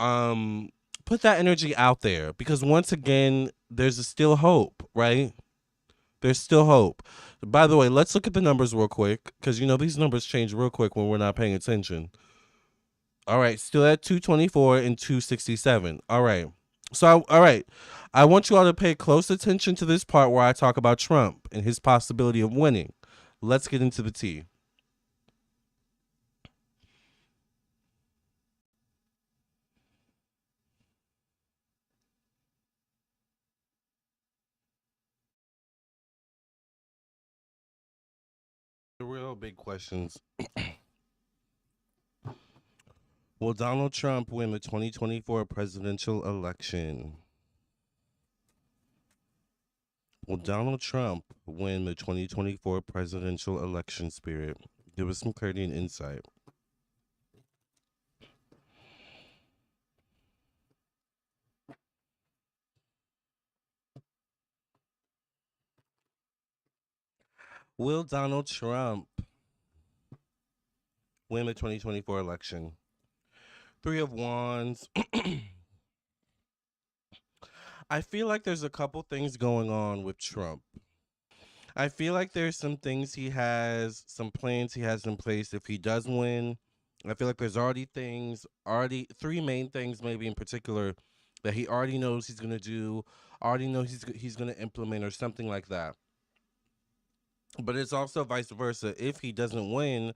put that energy out there, because once again, there's still hope, right? There's still hope. By the way, let's look at the numbers real quick, because these numbers change real quick when we're not paying attention. All right, still at 224 and 267. All right. So, all right. I want you all to pay close attention to this part where I talk about Trump and his possibility of winning. Let's get into the tea. The real big questions. Will Donald Trump win the 2024 presidential election? Will Donald Trump win the 2024 presidential election, Spirit? Give us some clarity and insight. Will Donald Trump win the 2024 election. Three of Wands. I feel like there's a couple things going on with Trump. I feel like there's some things he has, some plans he has in place if he does win. I feel like there's already three main things maybe in particular that he already knows he's gonna do, already knows he's gonna implement or something like that. But it's also vice versa. If he doesn't win,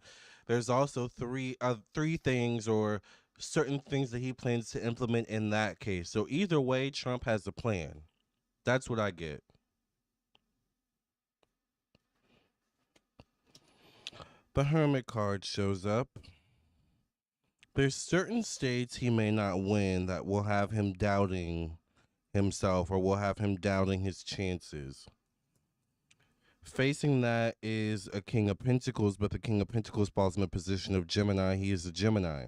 there's also three things or certain things that he plans to implement in that case. So either way, Trump has a plan. That's what I get. The Hermit card shows up. There's certain states he may not win that will have him doubting himself or will have him doubting his chances. Facing that is a King of Pentacles, but the King of Pentacles falls in the position of Gemini. He is a Gemini.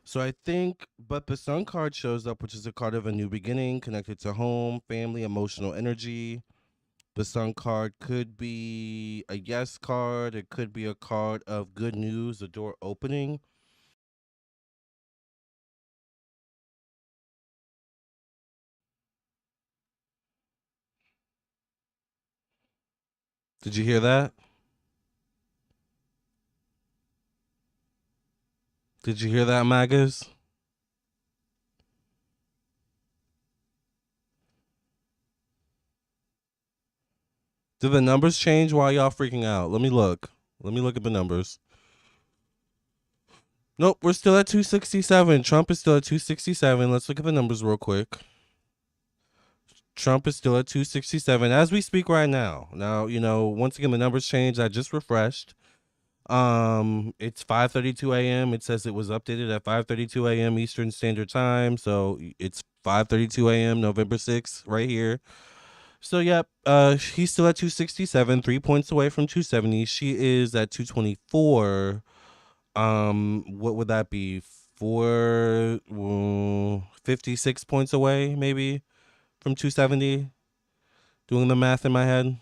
So I think, but the Sun card shows up, which is a card of a new beginning connected to home, family, emotional energy. The Sun card could be a yes card. It could be a card of good news, a door opening. Did you hear that? Did you hear that, Magas? Did the numbers change while y'all freaking out? Let me look. Let me look at the numbers. Nope, we're still at 267. Trump is still at 267. Let's look at the numbers real quick. Trump is still at 267 as we speak right now. Now, once again, the numbers changed. I just refreshed. It's 5:32 a.m. It says it was updated at 5:32 a.m. Eastern Standard Time. So it's 5:32 a.m. November 6th right here. So yep, he's still at 267, 3 points away from 270. She is at 224. What would that be? 56 points away, maybe, from 270. Doing the math in my head.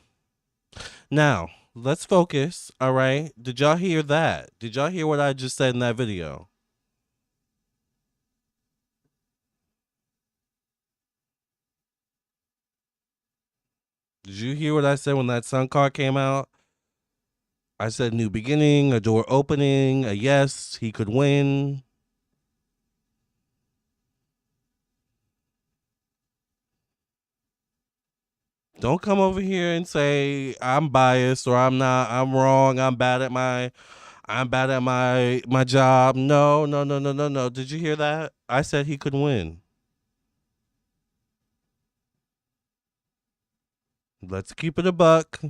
Now, let's focus. All right. Did y'all hear that? Did y'all hear what I just said in that video? Did you hear what I said when that Sun card came out? I said new beginning, a door opening, a yes, he could win. Don't come over here and say I'm biased or I'm not, I'm wrong, I'm bad at my job. No, no, no, no, no, no. Did you hear that? I said he could win. Let's keep it a buck.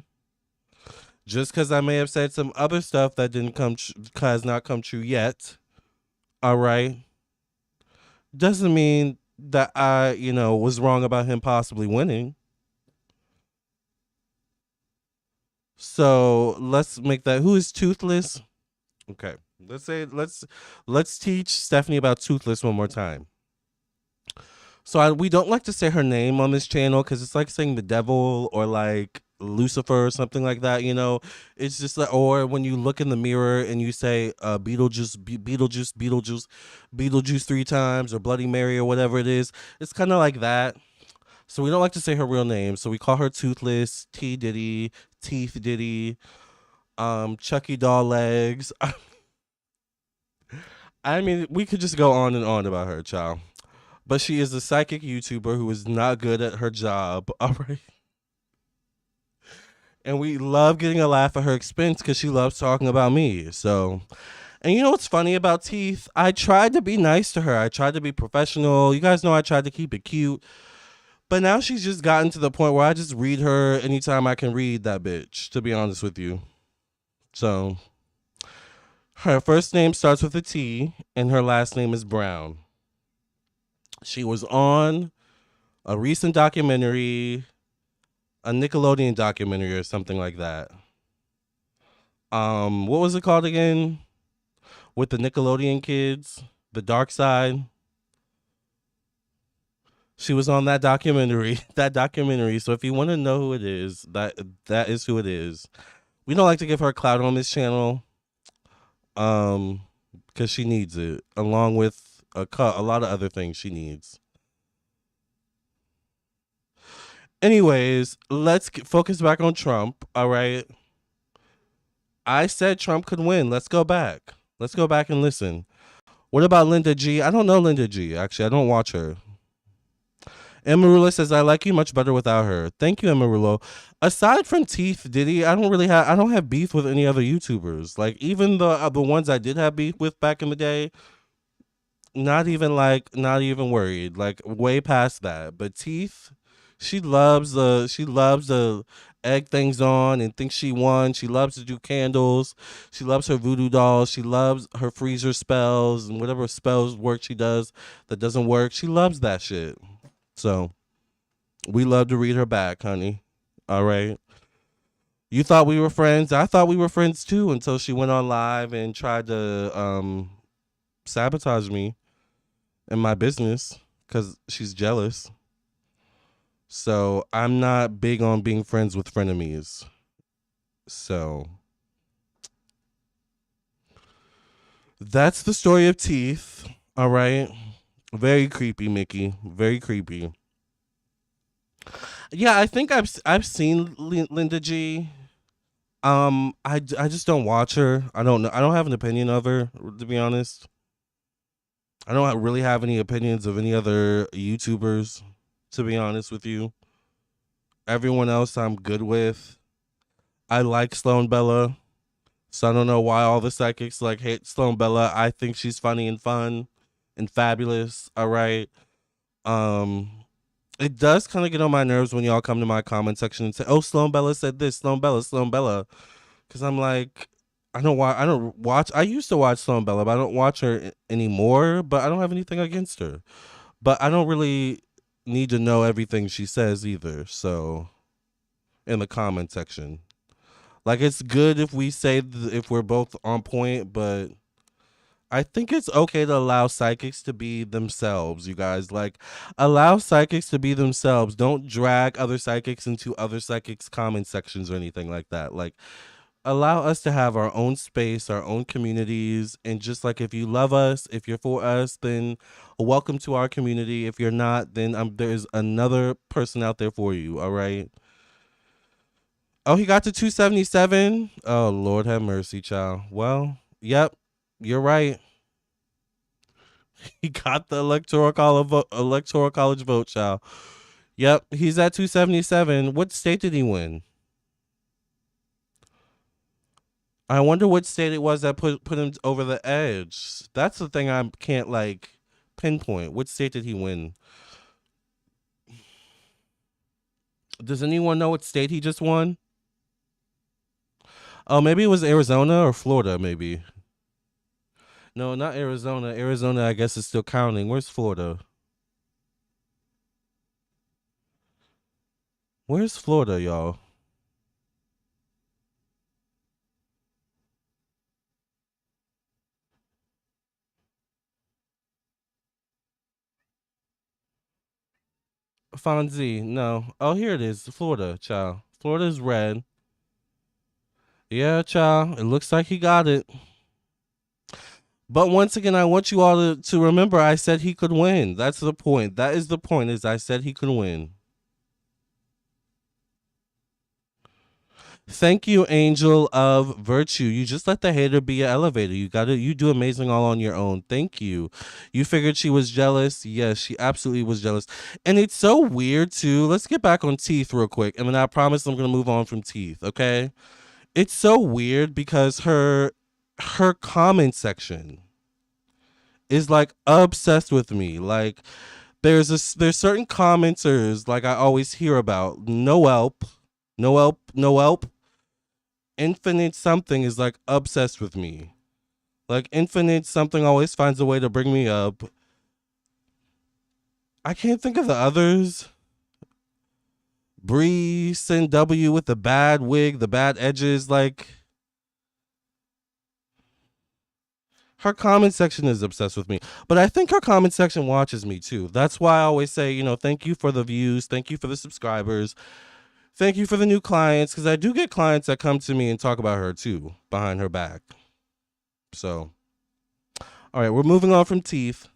Just because I may have said some other stuff that has not come true yet. All right. Doesn't mean that I, was wrong about him possibly winning. So let's make that. Who is Toothless? Okay. Let's teach Stephanie about Toothless one more time. So we don't like to say her name on this channel because it's like saying the devil or like Lucifer or something like that. It's just like, or when you look in the mirror and you say Beetlejuice, Beetlejuice 3 times or Bloody Mary or whatever it is. It's kind of like that. So we don't like to say her real name. So we call her Toothless, T Diddy, Teeth Diddy, Chucky Doll Legs. I mean, we could just go on and on about her, child. But she is a psychic YouTuber who is not good at her job. All right. And we love getting a laugh at her expense because she loves talking about me. So, and you know what's funny about Teeth? I tried to be nice to her. I tried to be professional. You guys know I tried to keep it cute. But now she's just gotten to the point where I just read her anytime I can read that bitch, to be honest with you. So, her first name starts with a T and her last name is Brown. She was on a recent documentary, a Nickelodeon documentary or something like that. What was it called again? With the Nickelodeon kids, The Dark Side. She was on that documentary. So if you want to know who it is, that is who it is. We don't like to give her clout on this channel. because she needs it along with a lot of other things she needs. Anyways, let's focus back on Trump. All right, I said Trump could win. Let's go back. Let's go back and listen. What about Linda G? I don't know Linda G. Actually, I don't watch her. Emarula says, I like you much better without her. Thank you, Emarula. Aside from Teeth Diddy, I don't have beef with any other YouTubers. Like, even the ones I did have beef with back in the day, not even worried. Like, way past that. But Teeth, she loves the egg things on and thinks she won. She loves to do candles. She loves her voodoo dolls. She loves her freezer spells and whatever spells work she does that doesn't work. She loves that shit. So we love to read her back, honey. All right. You thought we were friends. I thought we were friends too until she went on live and tried to sabotage me in my business because she's jealous. So I'm not big on being friends with frenemies. So that's the story of Teeth. All right. Very creepy, Mickey. Very creepy. Yeah, I think I've seen Linda G. I just don't watch her. I don't know. I don't have an opinion of her, to be honest. I don't really have any opinions of any other YouTubers, to be honest with you. Everyone else I'm good with. I like Sloan Bella, so I don't know why all the psychics like hate Sloan Bella. I think she's funny and fun and fabulous. All right. Um, it does kind of get on my nerves when y'all come to my comment section and say, "Oh, Sloan Bella said this, Sloan Bella, Sloan Bella," because I'm like, I don't watch. I used to watch Sloan Bella, but I don't watch her anymore. But I don't have anything against her. But I don't really need to know everything she says either. So in the comment section, like it's good if we say if we're both on point, but I think it's okay to allow psychics to be themselves, you guys. Like, allow psychics to be themselves. Don't drag other psychics into other psychics' comment sections or anything like that. Like, allow us to have our own space, our own communities. And just like if you love us, if you're for us, then welcome to our community. If you're not, then there's another person out there for you. All right. Oh, he got to 277. Oh, Lord have mercy, child. Well, yep, you're right. He got the electoral college vote, child. Yep, he's at 277. What state did he win? I wonder what state it was that put him over the edge. That's the thing I can't like pinpoint. What state did he win? Does anyone know what state he just won? Oh, maybe it was Arizona or Florida, maybe. No, not Arizona. Arizona, I guess, is still counting. Where's Florida? Where's Florida, y'all? Fonzie, no. Oh, here it is. Florida, child. Florida's red. Yeah, child. It looks like he got it. But once again, I want you all to remember I said he could win. That's the point. That is the point, is I said he could win. Thank you, Angel of Virtue. You just let the hater be an elevator. You do amazing all on your own. Thank you. You figured she was jealous? Yes, she absolutely was jealous. And it's so weird too. Let's get back on Teeth real quick. And then I promise I'm gonna move on from Teeth, okay? It's so weird because her comment section is like obsessed with me. Like there's certain commenters like I always hear about. No help. Infinite something is like obsessed with me. Like Infinite something always finds a way to bring me up. I can't think of the others. Bree Sin W with the bad wig, the bad edges, like her comment section is obsessed with me. But I think her comment section watches me too. That's why I always say, thank you for the views, thank you for the subscribers, thank you for the new clients, because I do get clients that come to me and talk about her too behind her back. So, all right, we're moving on from teeth.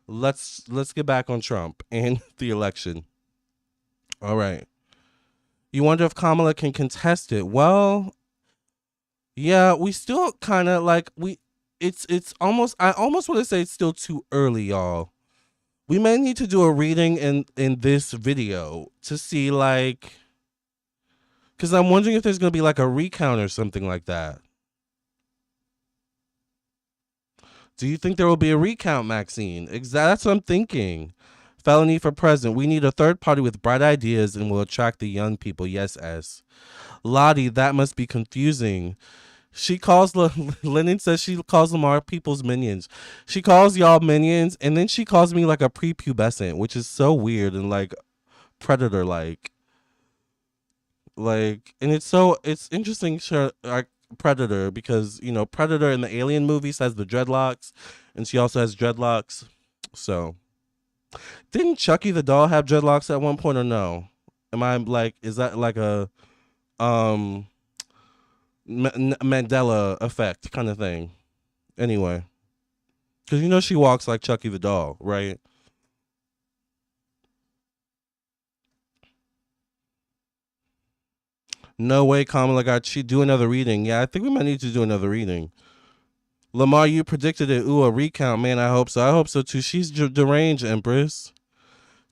Let's get back on Trump and the election. All right. You wonder if Kamala can contest it. Well, yeah, we still kind of like we it's almost I almost want to say it's still too early, y'all. We may need to do a reading in this video to see like cuz I'm wondering if there's going to be like a recount or something like that. Do you think there will be a recount, Maxine? That's what I'm thinking. Felony for president. We need a third party with bright ideas and will attract the young people. Yes, S. Lottie, that must be confusing. She calls Lennon says she calls them our people's minions. She calls y'all minions, and then she calls me like a prepubescent, which is so weird and like predator like. And it's interesting. Like Predator because Predator in the Alien movies has the dreadlocks, and she also has dreadlocks. So didn't Chucky the doll have dreadlocks at one point or no? Am I like is that like a um Mandela effect kind of thing? Anyway, because she walks like Chucky the doll, right? No way, Kamala got she do another reading. Yeah, I think we might need to do another reading. Lamar, you predicted it. Ooh, a recount, man. I hope so. I hope so too. She's deranged, Empress.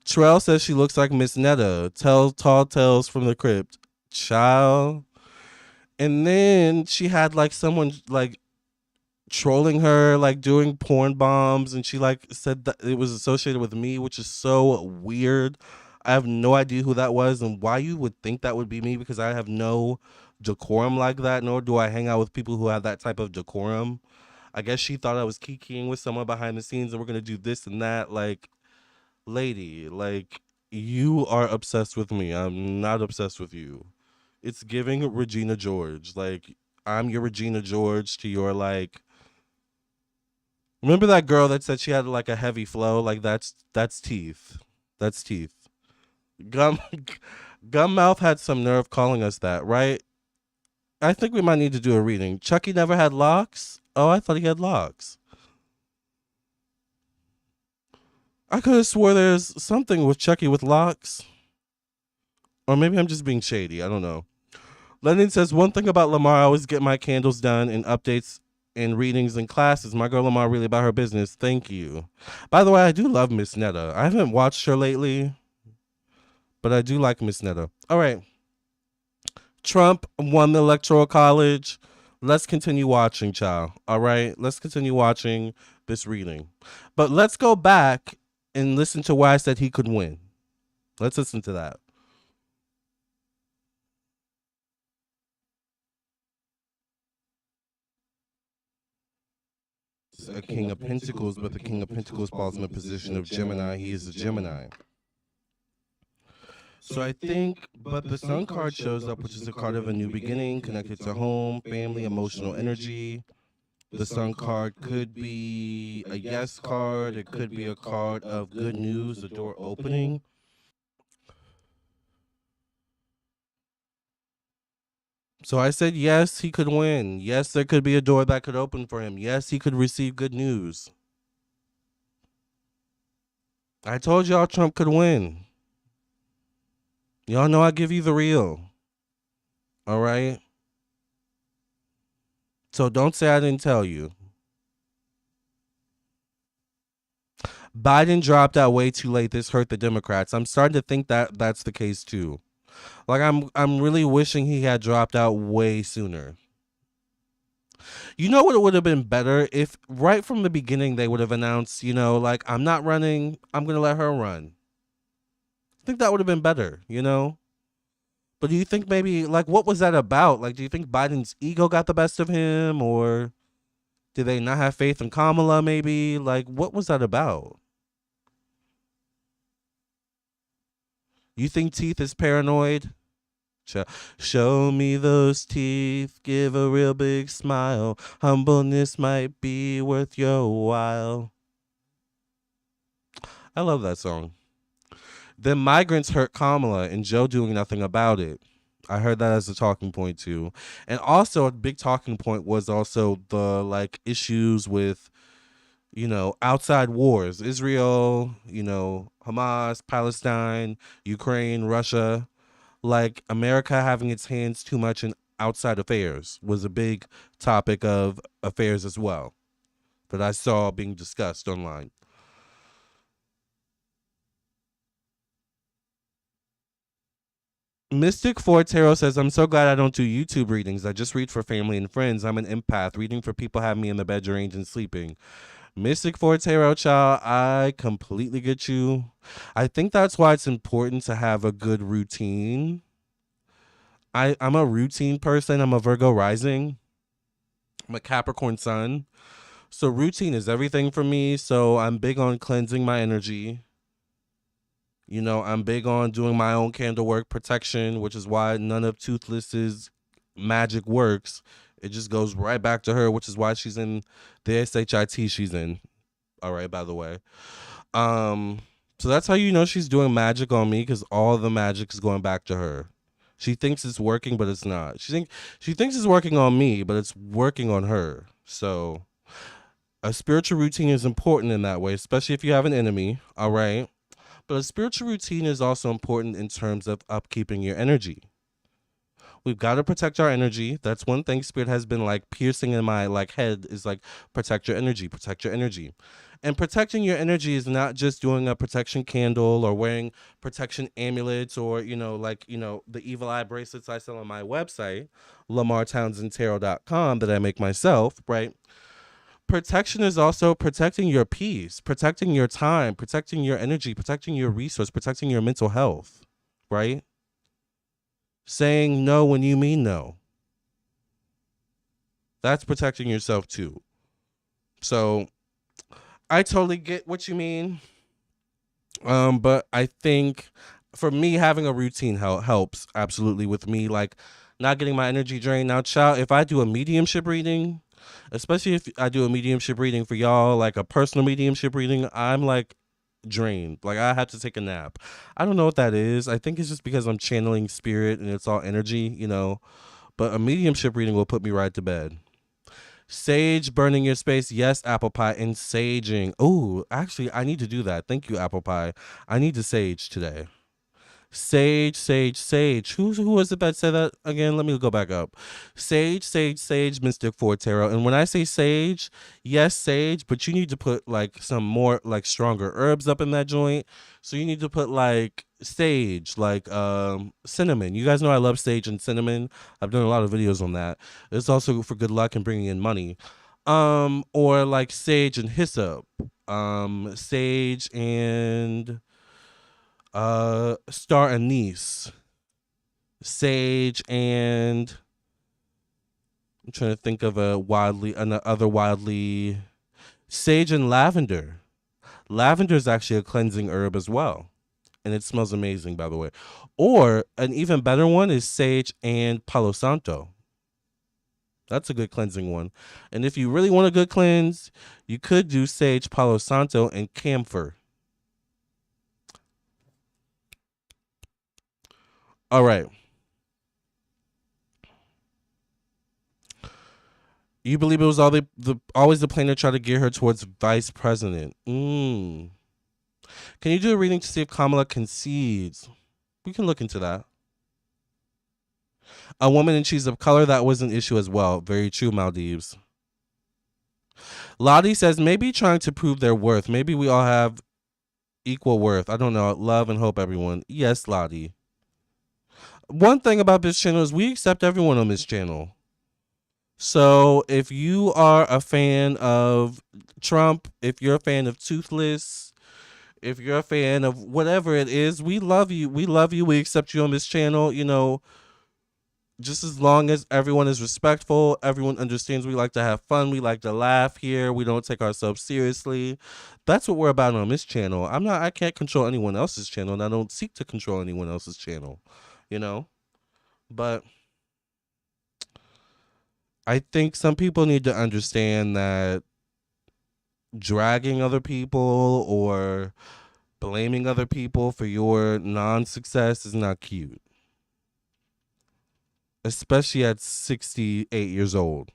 Terrell says she looks like Miss Netta. Tell tall tales from the crypt. Child. And then she had like someone like trolling her, like doing porn bombs, and she like said that it was associated with me, which is so weird. I have no idea who that was and why you would think that would be me because I have no decorum like that, nor do I hang out with people who have that type of decorum. I guess she thought I was kikiing with someone behind the scenes and we're gonna do this and that. Like, lady, like you are obsessed with me. I'm not obsessed with you. It's giving Regina George. Like, I'm your Regina George to your like. Remember that girl that said she had like a heavy flow? Like that's teeth. That's teeth. Gum Gummouth had some nerve calling us that, right? I think we might need to do a reading. Chucky never had locks? Oh, I thought he had locks. I could have swore there's something with Chucky with locks. Or maybe I'm just being shady. I don't know. Lennon says one thing about Lamar, I always get my candles done in updates and readings and classes. My girl Lamar really about her business. Thank you. By the way, I do love Miss Netta. I haven't watched her lately, but I do like Miss Netta. All right. Trump won the electoral college. Let's continue watching, child. All right. Let's continue watching this reading. But let's go back and listen to why I said he could win. Let's listen to that. A king of pentacles, but the king of pentacles falls in the position of Gemini. He is a Gemini. So I think, but the sun card shows up, which is a card of a new beginning, connected to home, family, emotional energy. The sun card could be a yes card. It could be a card of good news, a door opening. So I said, yes, he could win. Yes, there could be a door that could open for him. Yes, he could receive good news. I told y'all Trump could win. Y'all know I give you the real. All right? So don't say I didn't tell you. Biden dropped out way too late. This hurt the Democrats. I'm starting to think that that's the case too. Like I'm really wishing he had dropped out way sooner. You know what it would have been better if right from the beginning they would have announced, like I'm not running, I'm going to let her run. I think that would have been better. But do you think maybe like what was that about? Like do you think Biden's ego got the best of him or did they not have faith in Kamala maybe? Like what was that about? You think Teeth is paranoid? Show me those teeth, give a real big smile. Humbleness might be worth your while. I love that song. Then migrants hurt Kamala and Joe doing nothing about it. I heard that as a talking point too. And also a big talking point was also the like issues with, outside wars. Israel, Hamas, Palestine, Ukraine, Russia. Like America having its hands too much in outside affairs was a big topic of affairs as well that I saw being discussed online. Mystic Fortero says, I'm so glad I don't do YouTube readings. I just read for family and friends. I'm an empath. Reading for people have me in the bed deranged and sleeping. Mystic Fortero, child, I completely get you. I think that's why it's important to have a good routine. I'm a routine person. I'm a Virgo rising. I'm a Capricorn sun. So routine is everything for me. So I'm big on cleansing my energy. I'm big on doing my own candle work protection, which is why none of Toothless's magic works. It just goes right back to her, which is why she's in the SHIT she's in. All right, by the way. Um, so that's how you know she's doing magic on me, because all the magic is going back to her. She thinks it's working, but it's not. She thinks it's working on me, but it's working on her. So a spiritual routine is important in that way, especially if you have an enemy. All right. But a spiritual routine is also important in terms of upkeeping your energy. We've got to protect our energy. That's one thing Spirit has been like piercing in my like head is like protect your energy, protect your energy. And protecting your energy is not just doing a protection candle or wearing protection amulets or, the evil eye bracelets I sell on my website, lamartownsendtarot.com, that I make myself, right? Protection is also protecting your peace, protecting your time, protecting your energy, protecting your resource, protecting your mental health, right? Saying no when you mean no. That's protecting yourself too. So I totally get what you mean. But I think for me, having a routine helps absolutely with me, like not getting my energy drained. Now, child, if I do a mediumship reading, especially if I do a mediumship reading for y'all, like a personal mediumship reading, I'm like drained. Like I have to take a nap. I don't know what that is. I think it's just because I'm channeling spirit and it's all energy. But a mediumship reading will put me right to bed. Sage burning your space. Yes, apple pie and saging. Oh, actually, I need to do that. Thank you, apple pie. I need to sage today. Sage, sage, sage. Who was it that said that again? Let me go back up. Sage, sage, sage, Mystic Fortero. And when I say sage, yes, sage, but you need to put like some more like stronger herbs up in that joint. So you need to put like sage, like cinnamon. You guys know I love sage and cinnamon. I've done a lot of videos on that. It's also for good luck and bringing in money. Or like sage and hyssop. Sage and star anise, sage, and I'm trying to think of another wildly sage and lavender. Lavender is actually a cleansing herb as well, and it smells amazing, by the way. Or an even better one is sage and palo santo. That's a good cleansing one. And if you really want a good cleanse, you could do sage, palo santo, and camphor. All right. You believe it was always the plan to try to gear her towards vice president. Can you do a reading to see if Kamala concedes? We can look into that. A woman and she's of color, that was an issue as well. Very true, Maldives. Lottie says maybe trying to prove their worth. Maybe we all have equal worth. I don't know. Love and hope, everyone. Yes, Lottie. One thing about this channel is we accept everyone on this channel. So if you are a fan of Trump, if you're a fan of Toothless, if you're a fan of whatever it is, we love you. We love you. We accept you on this channel. Just as long as everyone is respectful, everyone understands we like to have fun, we like to laugh here, we don't take ourselves seriously. That's what we're about on this channel. I can't control anyone else's channel, and I don't seek to control anyone else's channel, But I think some people need to understand that dragging other people or blaming other people for your non-success is not cute. especially at 68 years old.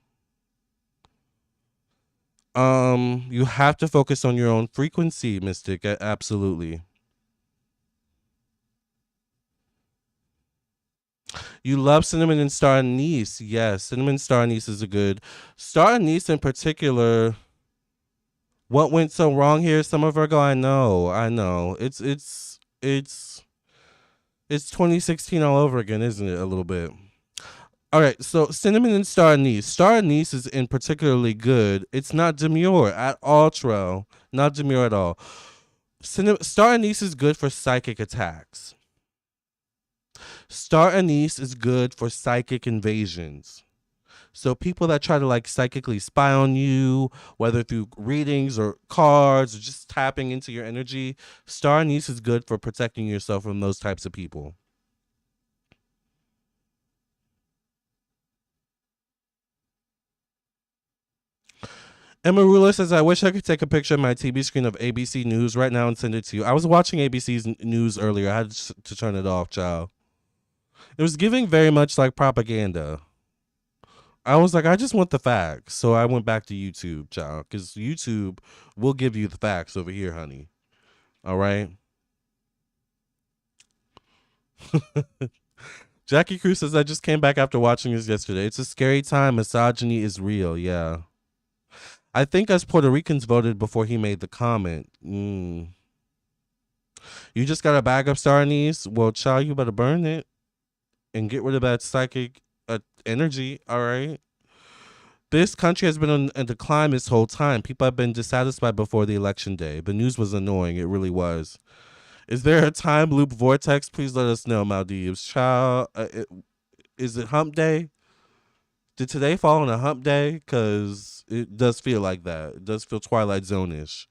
You have to focus on your own frequency, Mystic. Absolutely. You love cinnamon and star anise. Yes, cinnamon star anise is a good. Star anise in particular. What went so wrong here, Summer Virgo? I know, I know. It's 2016 all over again, isn't it? A little bit. All right, so cinnamon and star anise. Star anise is in particularly good. It's not demure at all, Trell. Not demure at all. Star anise is good for psychic attacks. Star anise is good for psychic invasions. So people that try to like psychically spy on you, whether through readings or cards or just tapping into your energy, star anise is good for protecting yourself from those types of people. Emma Ruler says, I wish I could take a picture of my TV screen of ABC News right now and send it to you. I was watching ABC's news earlier. I had to turn it off, child. It was giving very much like propaganda. I was like, I just want the facts. So I went back to YouTube, child, because YouTube will give you the facts over here, honey. All right. Jackie Cruz says, I just came back after watching this yesterday. It's a scary time. Misogyny is real. Yeah. I think us Puerto Ricans voted before he made the comment. You just got a bag of star anise? Well, child, you better burn it and get rid of that psychic energy. All right. This country has been on a decline this whole time. People have been dissatisfied before the election day. The news was annoying. It really was. Is there a time loop vortex? Please let us know, Maldives. Child, is it hump day? Did today fall on a hump day? Because it does feel like that. It does feel Twilight Zone-ish.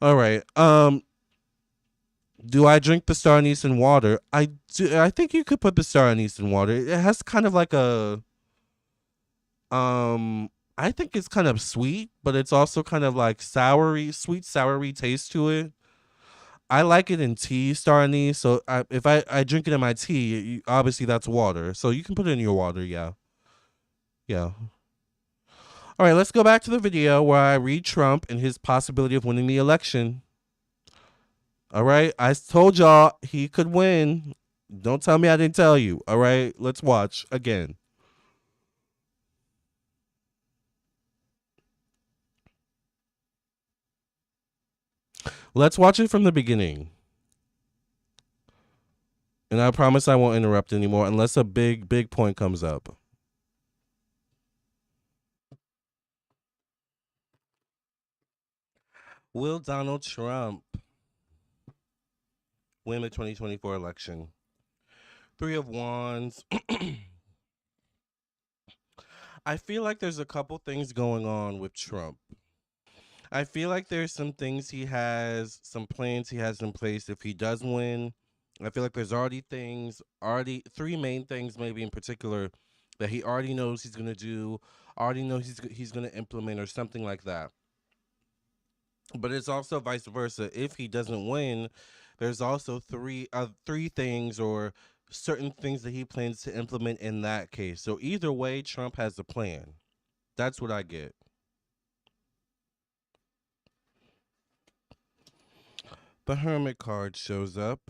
All right. Do I drink the star anise in water? I do. I think you could put the star anise in water. It has kind of like a I think it's kind of sweet, but it's also kind of like soury, sweet soury taste to it. I like it in tea, star anise. So if I drink it in my tea, obviously that's water. So you can put it in your water. Yeah, yeah. All right, let's go back to the video where I read Trump and his possibility of winning the election. All right, I told y'all he could win. Don't tell me I didn't tell you. All right, let's watch again. Let's watch it from the beginning. And I promise I won't interrupt anymore unless a big point comes up. Will Donald Trump win the 2024 election? Three of Wands. I feel like there's a couple things going on with Trump. I feel like there's some things he has, some plans he has in place if he does win. I feel like there's already three main things maybe in particular that he already knows he's gonna do, already knows he's gonna implement or something like that. But it's also vice versa. If he doesn't win, there's also three things or certain things that he plans to implement in that case. So either way, Trump has a plan. That's what I get. The Hermit card shows up.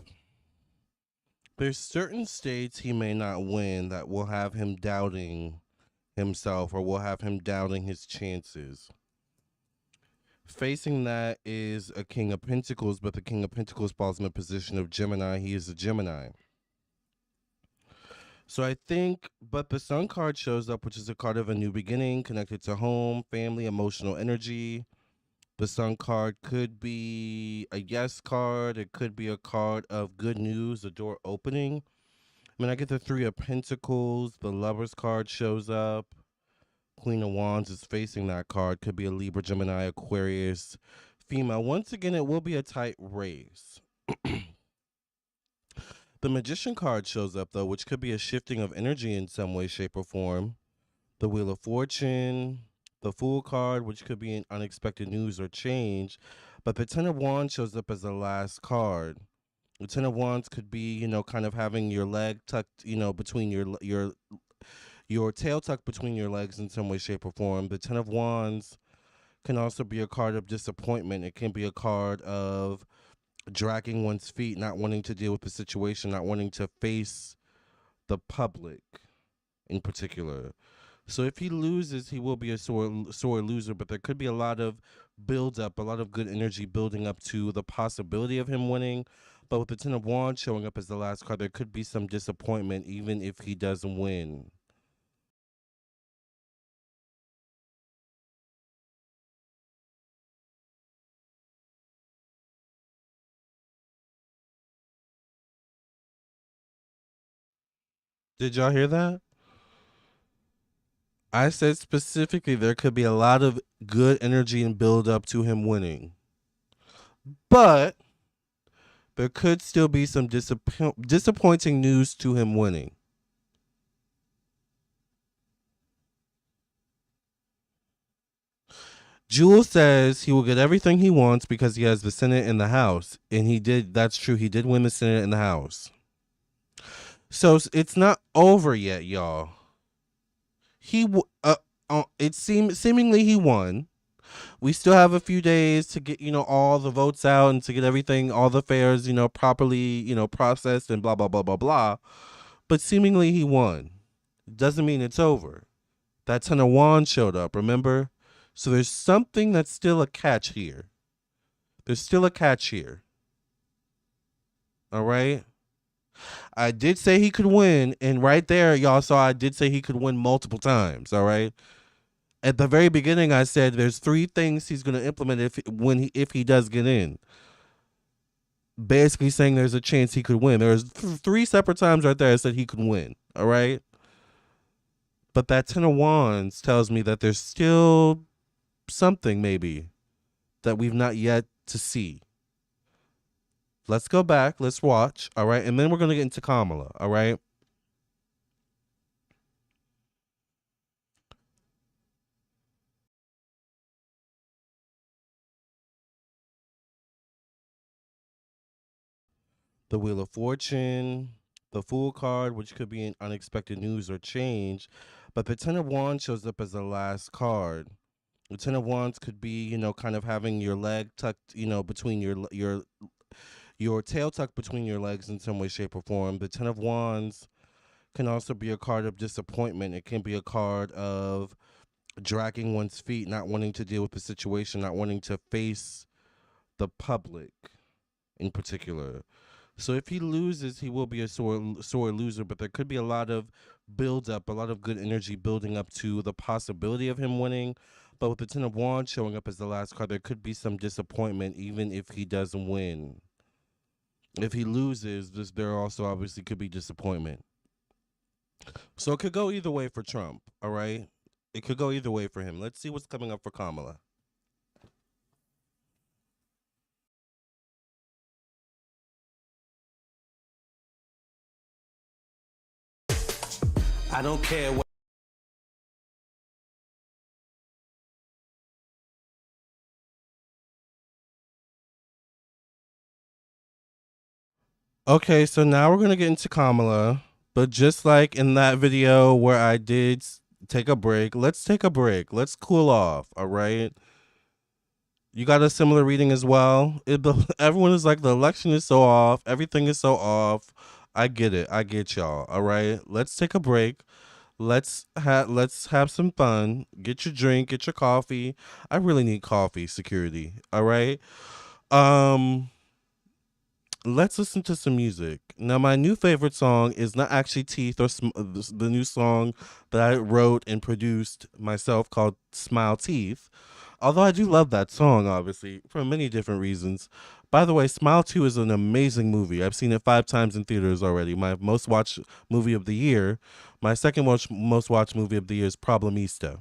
There's certain states he may not win that will have him doubting himself or will have him doubting his chances. Facing that is a King of Pentacles, but the King of Pentacles falls in the position of Gemini. He is a Gemini. So I think, but the Sun card shows up, which is a card of a new beginning connected to home, family, emotional energy. The Sun card could be a yes card. It could be a card of good news, a door opening. When I get the Three of Pentacles, the Lovers card shows up. Queen of Wands is facing that card. Could be a Libra, Gemini, Aquarius, female. Once again, it will be a tight race. The Magician card shows up, though, which could be a shifting of energy in some way, shape, or form. The Wheel of Fortune, the Fool card, which could be an unexpected news or change. But the Ten of Wands shows up as the last card. The Ten of Wands could be, kind of having your leg tucked, between your tail tucked between your legs in some way, shape, or form. The Ten of Wands can also be a card of disappointment. It can be a card of dragging one's feet, not wanting to deal with the situation, not wanting to face the public in particular. So if he loses, he will be a sore loser, but there could be a lot of build up, a lot of good energy building up to the possibility of him winning. But with the Ten of Wands showing up as the last card, there could be some disappointment even if he doesn't win. Did y'all hear that? I said specifically there could be a lot of good energy and build up to him winning. But there could still be some disappointing news to him winning. Jewel says he will get everything he wants because he has the Senate and the House. And he did. That's true. He did win the Senate and the House. So it's not over yet, y'all. It seemingly he won. We still have a few days to get, all the votes out and to get everything, all the fares, properly, processed and blah, blah, blah, blah, blah. But seemingly he won. Doesn't mean it's over. That Ten of Wands showed up, remember? So there's something that's still a catch here. There's still a catch here. All right? I did say he could win, and right there, y'all saw I did say he could win multiple times, all right? At the very beginning, I said there's three things he's going to implement if he does get in. Basically saying there's a chance he could win. There's three separate times right there I said he could win, all right? But that Ten of Wands tells me that there's still something maybe that we've not yet to see. Let's go back. Let's watch. All right. And then we're going to get into Kamala. All right. The Wheel of Fortune, the Fool card, which could be an unexpected news or change. But the Ten of Wands shows up as the last card. The Ten of Wands could be, kind of having your leg tucked, between your tail tucked between your legs in some way, shape, or form. The Ten of Wands can also be a card of disappointment. It can be a card of dragging one's feet, not wanting to deal with the situation, not wanting to face the public in particular. So if he loses, he will be a sore loser, but there could be a lot of build up, a lot of good energy building up to the possibility of him winning. But with the Ten of Wands showing up as the last card, there could be some disappointment even if he doesn't win. If he loses, there also obviously could be disappointment. So it could go either way for Trump, all right? It could go either way for him. Let's see what's coming up for Kamala. I don't care what. Okay, so now we're gonna get into Kamala, but just like in that video where I did take a break, let's take a break. Let's cool off. All right. You got a similar reading as well. Everyone is like the election is so off. Everything is so off. I get it. I get y'all. All right. Let's take a break. Let's have some fun. Get your drink. Get your coffee. I really need coffee. Security. All right. Um. Let's listen to some music. Now, my new favorite song is not actually Teeth or the new song that I wrote and produced myself called Smile Teeth. Although I do love that song, obviously, for many different reasons. By the way, Smile 2 is an amazing movie. I've seen it 5 times in theaters already. My most watched movie of the year. My second most watched movie of the year is Problemista.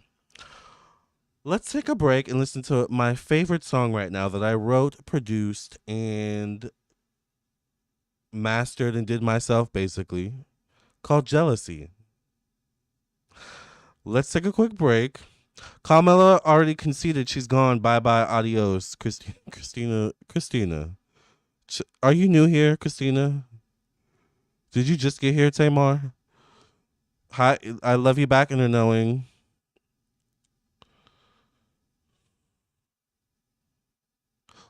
Let's take a break and listen to my favorite song right now that I wrote, produced, and mastered and did myself, basically, called Jealousy. Let's take a quick break. Kamala already conceded she's gone. Bye bye, adios, Christina. Are you new here, Christina? Did you just get here, Tamar? Hi, I love you back in the knowing.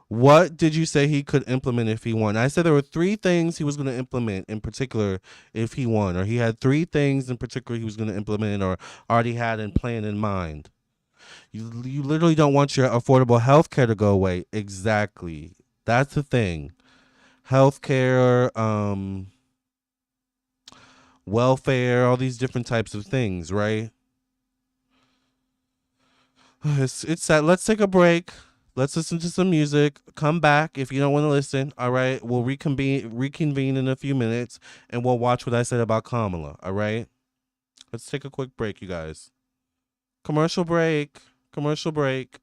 What did you say he could implement if he won? I said there were three things he was going to implement in particular if he won, or he had three things in particular he was going to implement or already had and plan in mind. You literally don't want your affordable health care to go away. Exactly. That's the thing. Healthcare, welfare, all these different types of things, right? It's sad. Let's take a break. Let's listen to some music. Come back if you don't want to listen. All right. We'll reconvene in a few minutes and we'll watch what I said about Kamala. All right. Let's take a quick break, you guys. Commercial break. Commercial break.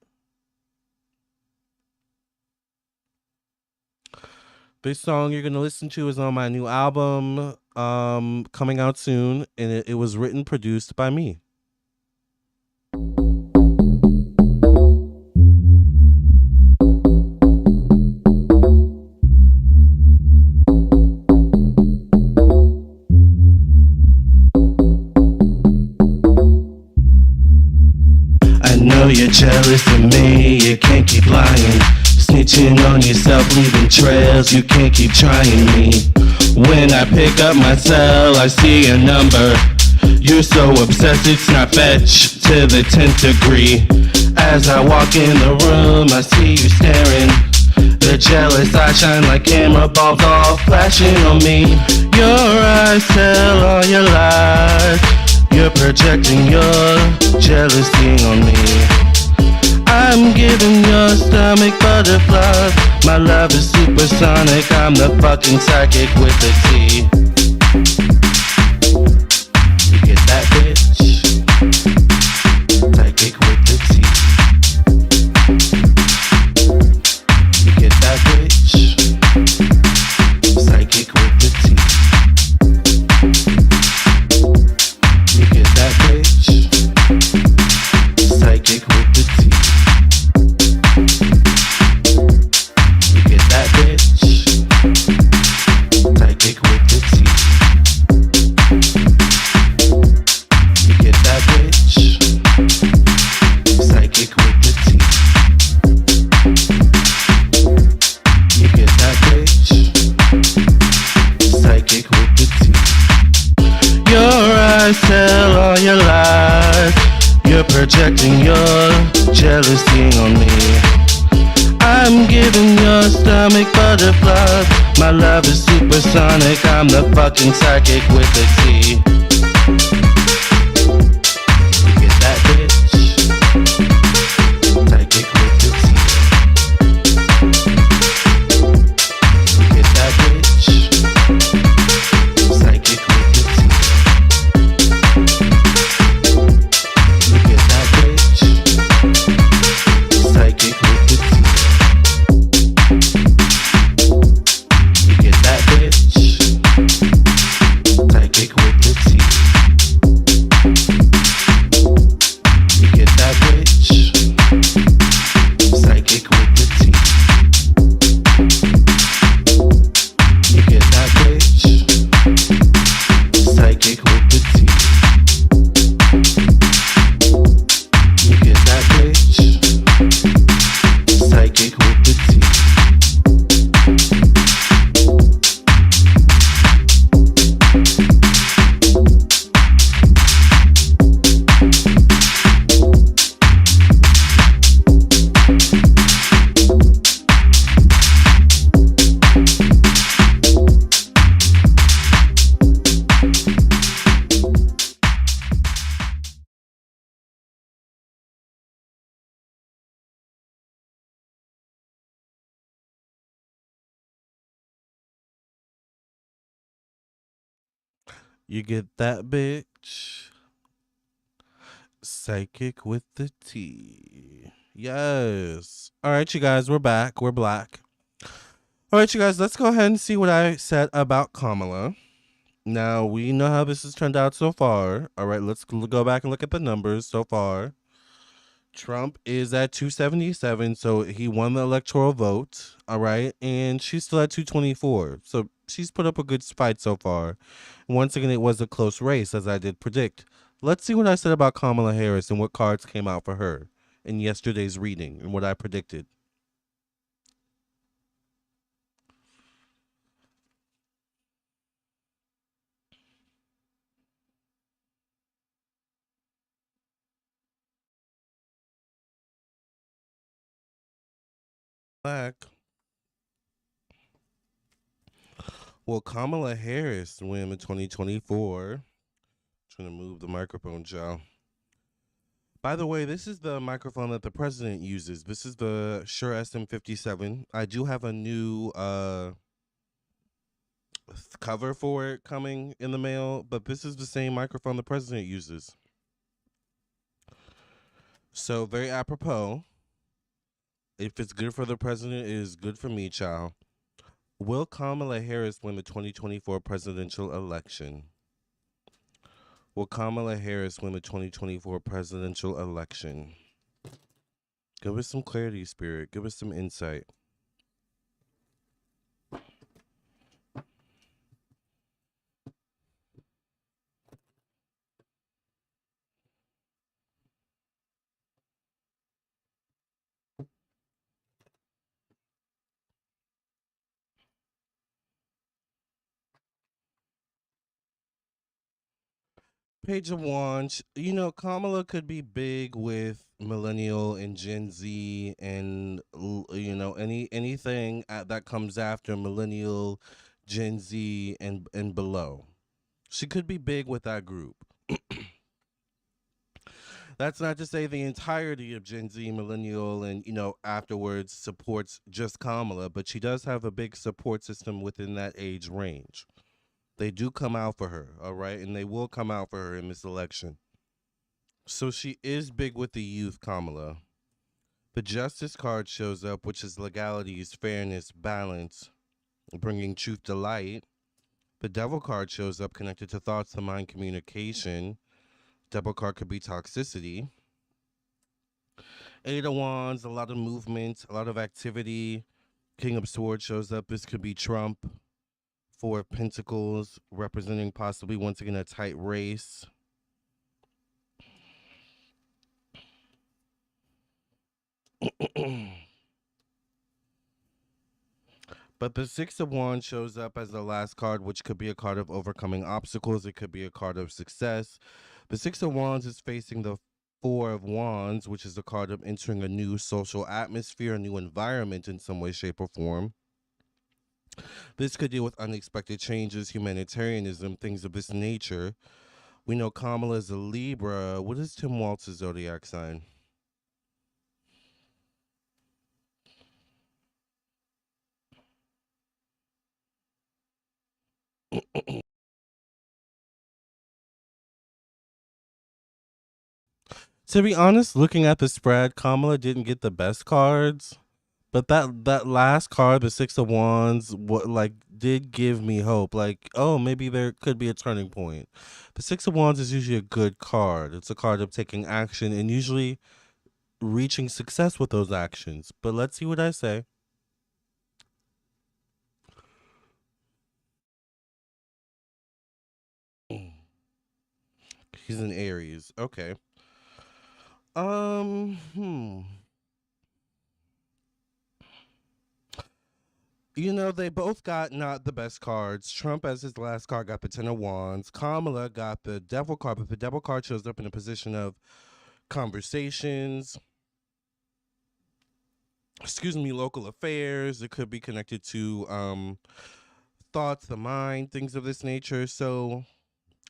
This song you're gonna listen to is on my new album, coming out soon, and it was written, produced by me. I know you're jealous of me, you can't keep lying. Snitching on yourself, leaving trails, you can't keep trying me. When I pick up my cell, I see a number. You're so obsessed, it's not fetch to the 10th degree. As I walk in the room, I see you staring. The jealous eyes shine like camera bulbs, all flashing on me. Your eyes tell all your lies. You're projecting your jealousy on me. I'm giving your stomach butterflies. My love is supersonic. I'm the fucking psychic with the T. You get that, bitch? Psychic with the T. You get that, bitch? Psychic with the T. You get that, bitch? Psychic with the T. You get that, bitch? Psychic with the T. You get that, bitch? Psychic with the T. You get that, bitch? Psychic with the T. Your eyes tell all your lies. You're projecting your jealousy on me. I'm giving your stomach butterflies. My love is supersonic. I'm the fucking psychic with the T. You get that, bitch? Psychic with the T. You get that, bitch? Psychic with the T. You get that, bitch? Psychic with the T. You get that, bitch? Psychic with the T. You get that, bitch? Psychic with the T. You get that, bitch? Psychic with the T. You get that, bitch? Psychic with the T. You get that, bitch? Psychic with the T. Yes. All right, you guys, we're back. We're black. All right, you guys, let's go ahead and see what I said about Kamala. Now, we know how this has turned out so far. All right, let's go back and look at the numbers so far. Trump is at 277, so he won the electoral vote. All right, and she's still at 224, so she's put up a good fight so far. Once again, it was a close race, as I did predict. Let's see what I said about Kamala Harris and what cards came out for her in yesterday's reading and what I predicted. Black. Will Kamala Harris win in 2024? Trying to move the microphone, Joe. By the way, this is the microphone that the president uses. This is the Shure SM57. I do have a new cover for it coming in the mail, but this is the same microphone the president uses. So very apropos. If it's good for the president, it is good for me, child. Will Kamala Harris win the 2024 presidential election? Will Kamala Harris win the 2024 presidential election? Give us some clarity, Spirit. Give us some insight. Page of Wands. You know, Kamala could be big with millennial and Gen Z, and you know anything that comes after millennial, Gen Z, and below. She could be big with that group. That's not to say the entirety of Gen Z, millennial, and afterwards supports just Kamala, but she does have a big support system within that age range. They do come out for her, all right, and they will come out for her in this election. So she is big with the youth, Kamala. The Justice card shows up, which is legalities, fairness, balance, bringing truth to light. The Devil card shows up, connected to thoughts, the mind, communication. Devil card could be toxicity. Eight of Wands, a lot of movement, a lot of activity. King of Swords shows up. This could be Trump. Four of Pentacles, representing possibly once again a tight race. But the Six of Wands shows up as the last card, which could be a card of overcoming obstacles. It could be a card of success. The Six of Wands is facing the Four of Wands, which is a card of entering a new social atmosphere, a new environment in some way, shape, or form. This could deal with unexpected changes, humanitarianism, things of this nature. We know Kamala is a Libra. What is Tim Waltz's zodiac sign? To be honest, looking at the spread, Kamala didn't get the best cards. But that last card, the Six of Wands, what like did give me hope. Like, oh, maybe there could be a turning point. The Six of Wands is usually a good card. It's a card of taking action and usually reaching success with those actions. But let's see what I say. He's in Aries. Okay. Hmm. You know, they both got not the best cards. Trump, as his last card, got the Ten of Wands. Kamala got the Devil card, but the Devil card shows up in a position of conversations, local affairs. It could be connected to thoughts, the mind, things of this nature. So,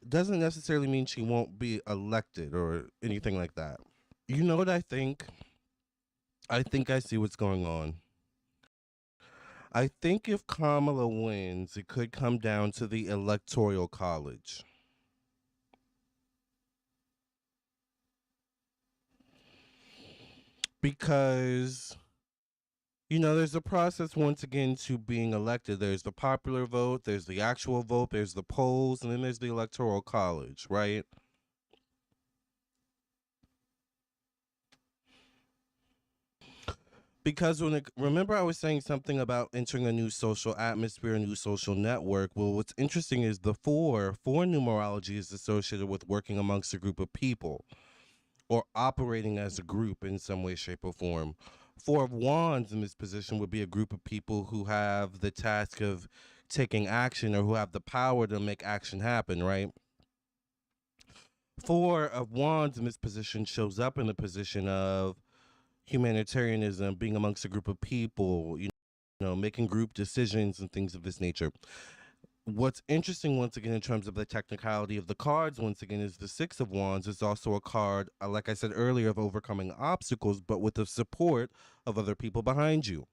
doesn't necessarily mean she won't be elected or anything like that. You know what I think? I think I see what's going on. I think if Kamala wins, it could come down to the Electoral College. Because, there's a process once again to being elected. There's the popular vote, there's the actual vote, there's the polls, and then there's the Electoral College, right? Because remember I was saying something about entering a new social atmosphere, a new social network. Well, what's interesting is the four numerology is associated with working amongst a group of people or operating as a group in some way, shape, or form. Four of Wands in this position would be a group of people who have the task of taking action or who have the power to make action happen, right? Four of Wands in this position shows up in the position of humanitarianism, being amongst a group of people, making group decisions and things of this nature. What's interesting, once again, in terms of the technicality of the cards, once again, is the Six of Wands is also a card, like I said earlier, of overcoming obstacles, but with the support of other people behind you.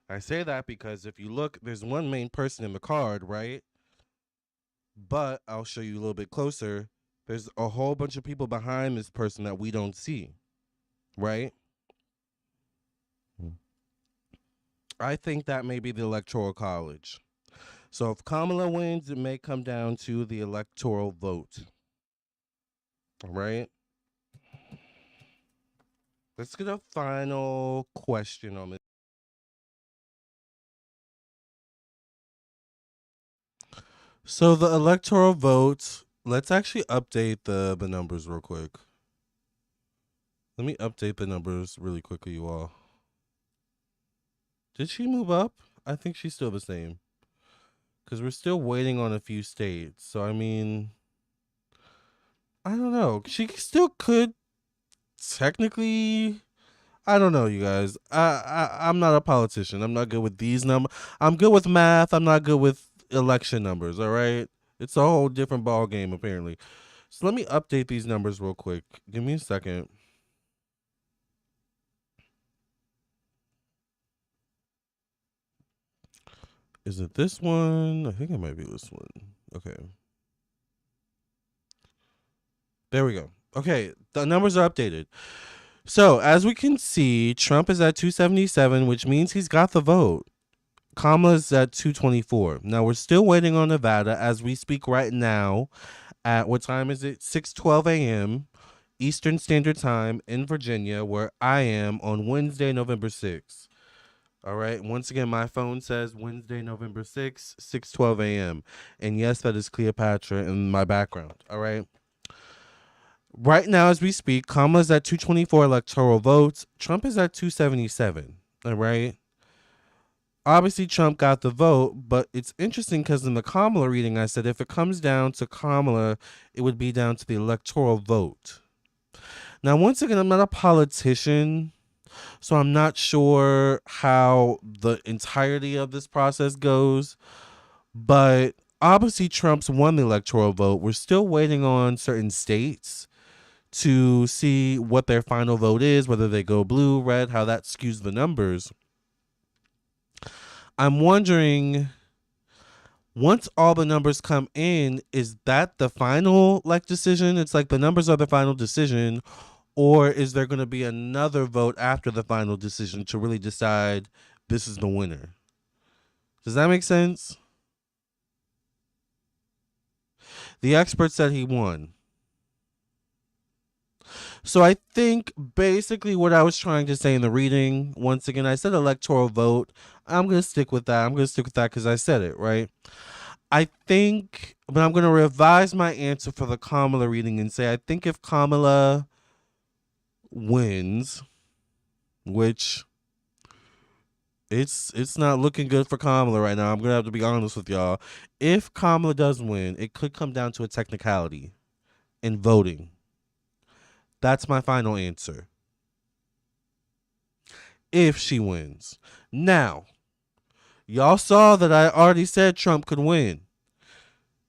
I say that because if you look, there's one main person in the card, right? But I'll show you a little bit closer. There's a whole bunch of people behind this person that we don't see, right? I think that may be the Electoral College. So if Kamala wins, it may come down to the electoral vote. All right. Let's get a final question on this. So the electoral vote, let's actually update the numbers real quick. Let me update the numbers really quickly, you all. Did she move up? I think she's still the same. Because we're still waiting on a few states. So, I mean, I don't know. She still could technically. I don't know, you guys. I'm not a politician. I'm not good with these numbers. I'm good with math. I'm not good with election numbers. All right, it's a whole different ball game apparently. So let me update these numbers real quick. Give me a second. Is it this one? I think it might be this one. Okay. There we go. Okay, the numbers are updated. So, as we can see, Trump is at 277, which means he's got the vote. Kamala's at 224. Now, we're still waiting on Nevada as we speak right now. At what time is it? 6:12 a.m. Eastern Standard Time in Virginia, where I am on Wednesday, November 6th. All right. Once again, my phone says Wednesday, November 6th, 6:12 a.m. And yes, that is Cleopatra in my background. All right. Right now, as we speak, Kamala's at 224 electoral votes. Trump is at 277. All right. Obviously, Trump got the vote, but it's interesting because in the Kamala reading, I said if it comes down to Kamala, it would be down to the electoral vote. Now, once again, I'm not a politician, so I'm not sure how the entirety of this process goes, but obviously, Trump's won the electoral vote. We're still waiting on certain states to see what their final vote is, whether they go blue, red, how that skews the numbers. I'm wondering, once all the numbers come in, is that the final decision? It's like the numbers are the final decision, or is there going to be another vote after the final decision to really decide this is the winner? Does that make sense? The expert said he won. So I think basically what I was trying to say in the reading, once again, I said electoral vote. I'm going to stick with that. I'm going to stick with that because I said it, right? I think, but I'm going to revise my answer for the Kamala reading and say I think if Kamala wins, which it's not looking good for Kamala right now. I'm going to have to be honest with y'all. If Kamala does win, it could come down to a technicality in voting. That's my final answer. If she wins. Now, y'all saw that I already said Trump could win.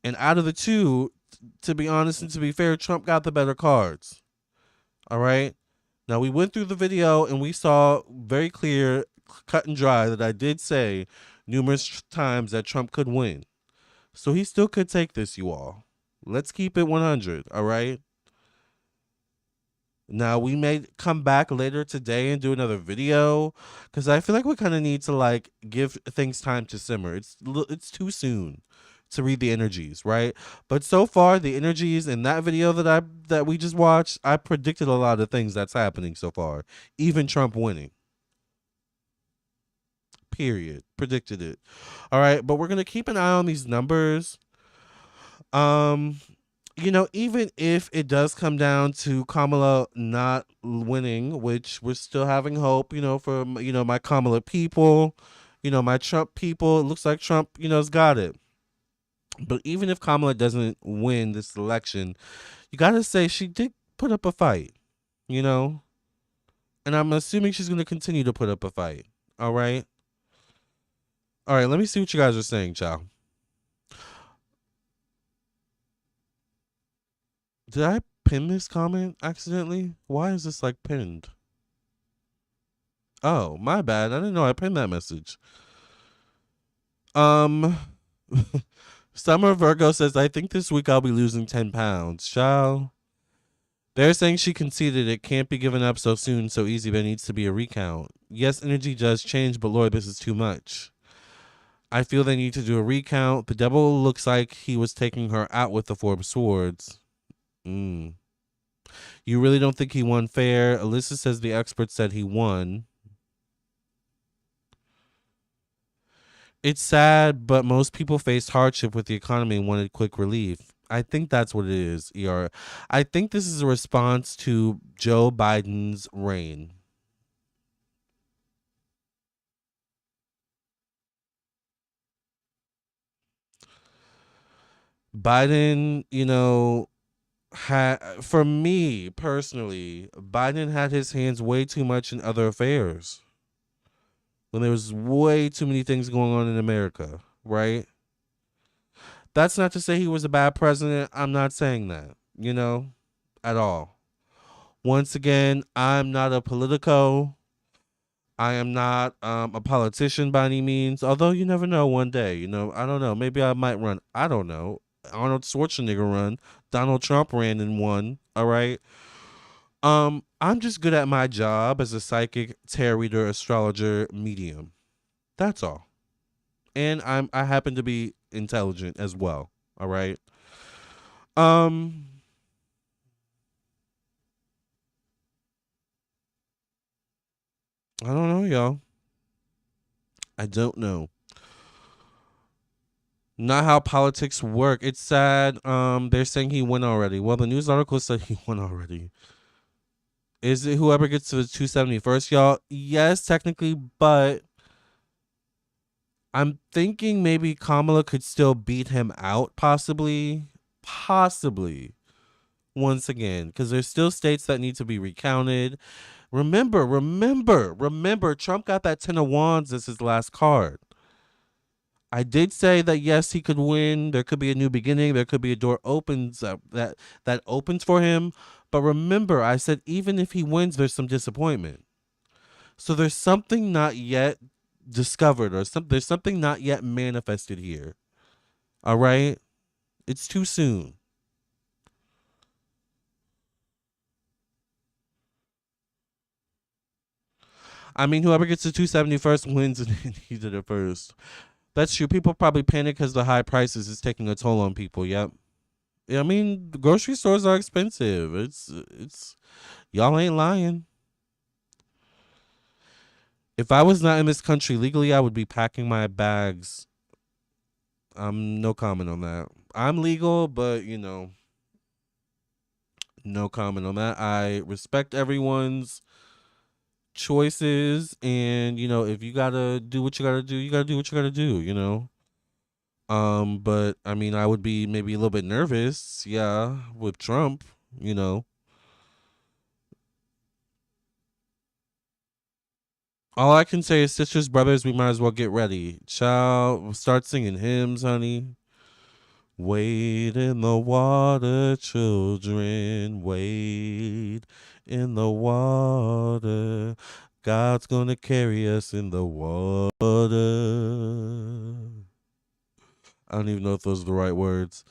And out of the two, to be honest and to be fair, Trump got the better cards. All right? Now, we went through the video and we saw very clear, cut and dry, that I did say numerous times that Trump could win. So he still could take this, you all. Let's keep it 100, all right? Now, we may come back later today and do another video because I feel like we kind of need to give things time to simmer. It's too soon to read the energies, right? But so far, the energies in that video that we just watched, I predicted a lot of things that's happening so far, even Trump winning. Period. Predicted it. All right, but we're gonna keep an eye on these numbers. Um, even if it does come down to Kamala not winning, which we're still having hope, for my Kamala people, my Trump people, it looks like Trump, has got it. But even if Kamala doesn't win this election, you gotta say she did put up a fight, you know, and I'm assuming she's gonna continue to put up a fight. All right, all right. Let me see what you guys are saying, child. Did I pin this comment accidentally? Why is this like pinned? Oh, my bad. I didn't know I pinned that message. Um, Summer Virgo says, I think this week I'll be losing 10 pounds. Child. They're saying she conceded it can't be given up so soon, so easy. There needs to be a recount. Yes, energy does change, but Lord, this is too much. I feel they need to do a recount. The devil looks like he was taking her out with the Four of Swords. You really don't think he won fair? Alyssa says the expert said he won. It's sad, but most people faced hardship with the economy and wanted quick relief. I think that's what it is, ER. I think this is a response to Joe Biden's reign. Biden, for me personally, Biden had his hands way too much in other affairs when there was way too many things going on in America, right? That's not to say he was a bad president. I'm not saying that, at all. Once again, I'm not a politico. I am not a politician by any means, although you never know one day, I don't know. Maybe I might run. I don't know. Arnold Schwarzenegger run. Donald Trump ran and won. All right. I'm just good at my job as a psychic, tarot reader, astrologer, medium. That's all. And I happen to be intelligent as well. All right. Um I don't know, y'all. I don't know. Not how politics work. It's sad. They're saying he won already. Well, the news article said he won already. Is it whoever gets to the 271st, y'all? Yes, technically, but I'm thinking maybe Kamala could still beat him out, possibly. Possibly. Once again, because there's still states that need to be recounted. Remember, Trump got that 10 of Wands as his last card. I did say that yes, he could win. There could be a new beginning. There could be a door opens that opens for him. But remember, I said even if he wins, there's some disappointment. So there's something not yet discovered, or there's something not yet manifested here. All right, it's too soon. I mean, whoever gets to 271st wins, and he did it first. That's true. People probably panic because the high prices is taking a toll on people. Yep. I mean, the grocery stores are expensive. It's y'all ain't lying. If I was not in this country legally, I would be packing my bags. No comment on that. I'm legal, but no comment on that. I respect everyone's choices, and if you gotta do what you gotta do, you gotta do what you gotta do. But I mean, I would be maybe a little bit nervous, yeah, with Trump. you know all I can say is, sisters, brothers, we might as well get ready. Child, start singing hymns, honey. Wade in the water, children, wade in the water. God's gonna carry us in the water. I don't even know if those are the right words.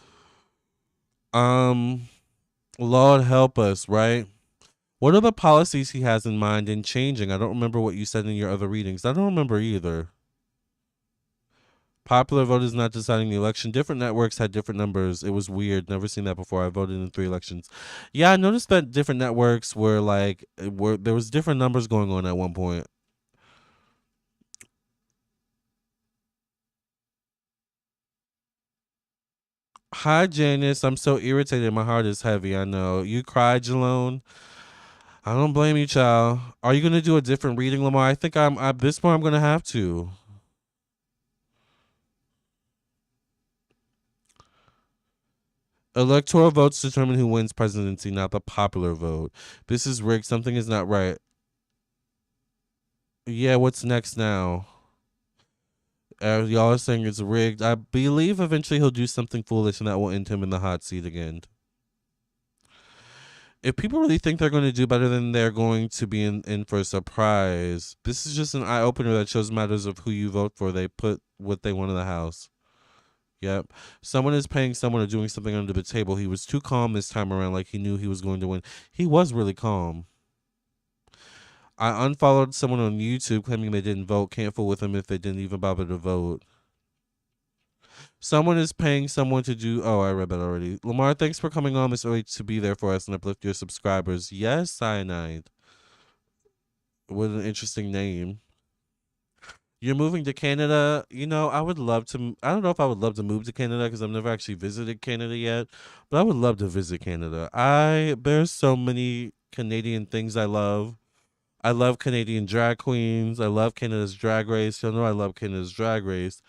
Um, Lord help us, right? What are the policies he has in mind in changing? I don't remember what you said in your other readings. I don't remember either. Popular vote is not deciding the election. Different networks had different numbers. It was weird. Never seen that before. I voted in 3 elections. Yeah, I noticed that different networks were there was different numbers going on at one point. Hi, Janice. I'm so irritated. My heart is heavy. I know. You cried, Jalone. I don't blame you, child. Are you gonna do a different reading, Lamar? I think I'm at this point I'm gonna have to. Electoral votes determine who wins presidency, not the popular vote. This is rigged. Something is not right. Yeah, what's next now? Y'all are saying it's rigged. I believe eventually he'll do something foolish and that will end him in the hot seat again. If people really think they're going to do better, then they're going to be in for a surprise. This is just an eye opener that shows matters of who you vote for. They put what they want in the House. Yep. Someone is paying someone or doing something under the table. He was too calm this time around, like he knew he was going to win. He was really calm. I unfollowed someone on YouTube claiming they didn't vote. Can't fool with them if they didn't even bother to vote. Someone is paying someone to do. Oh, I read that already. Lamar, thanks for coming on this early to be there for us and uplift your subscribers. Yes, Cyanide. What an interesting name. You're moving to Canada. You know, I would love to. I don't know if I would love to move to Canada because I've never actually visited Canada yet, but I would love to visit Canada. There's so many Canadian things I love. I love Canadian drag queens. I love Canada's Drag Race. You know, I love Canada's Drag Race.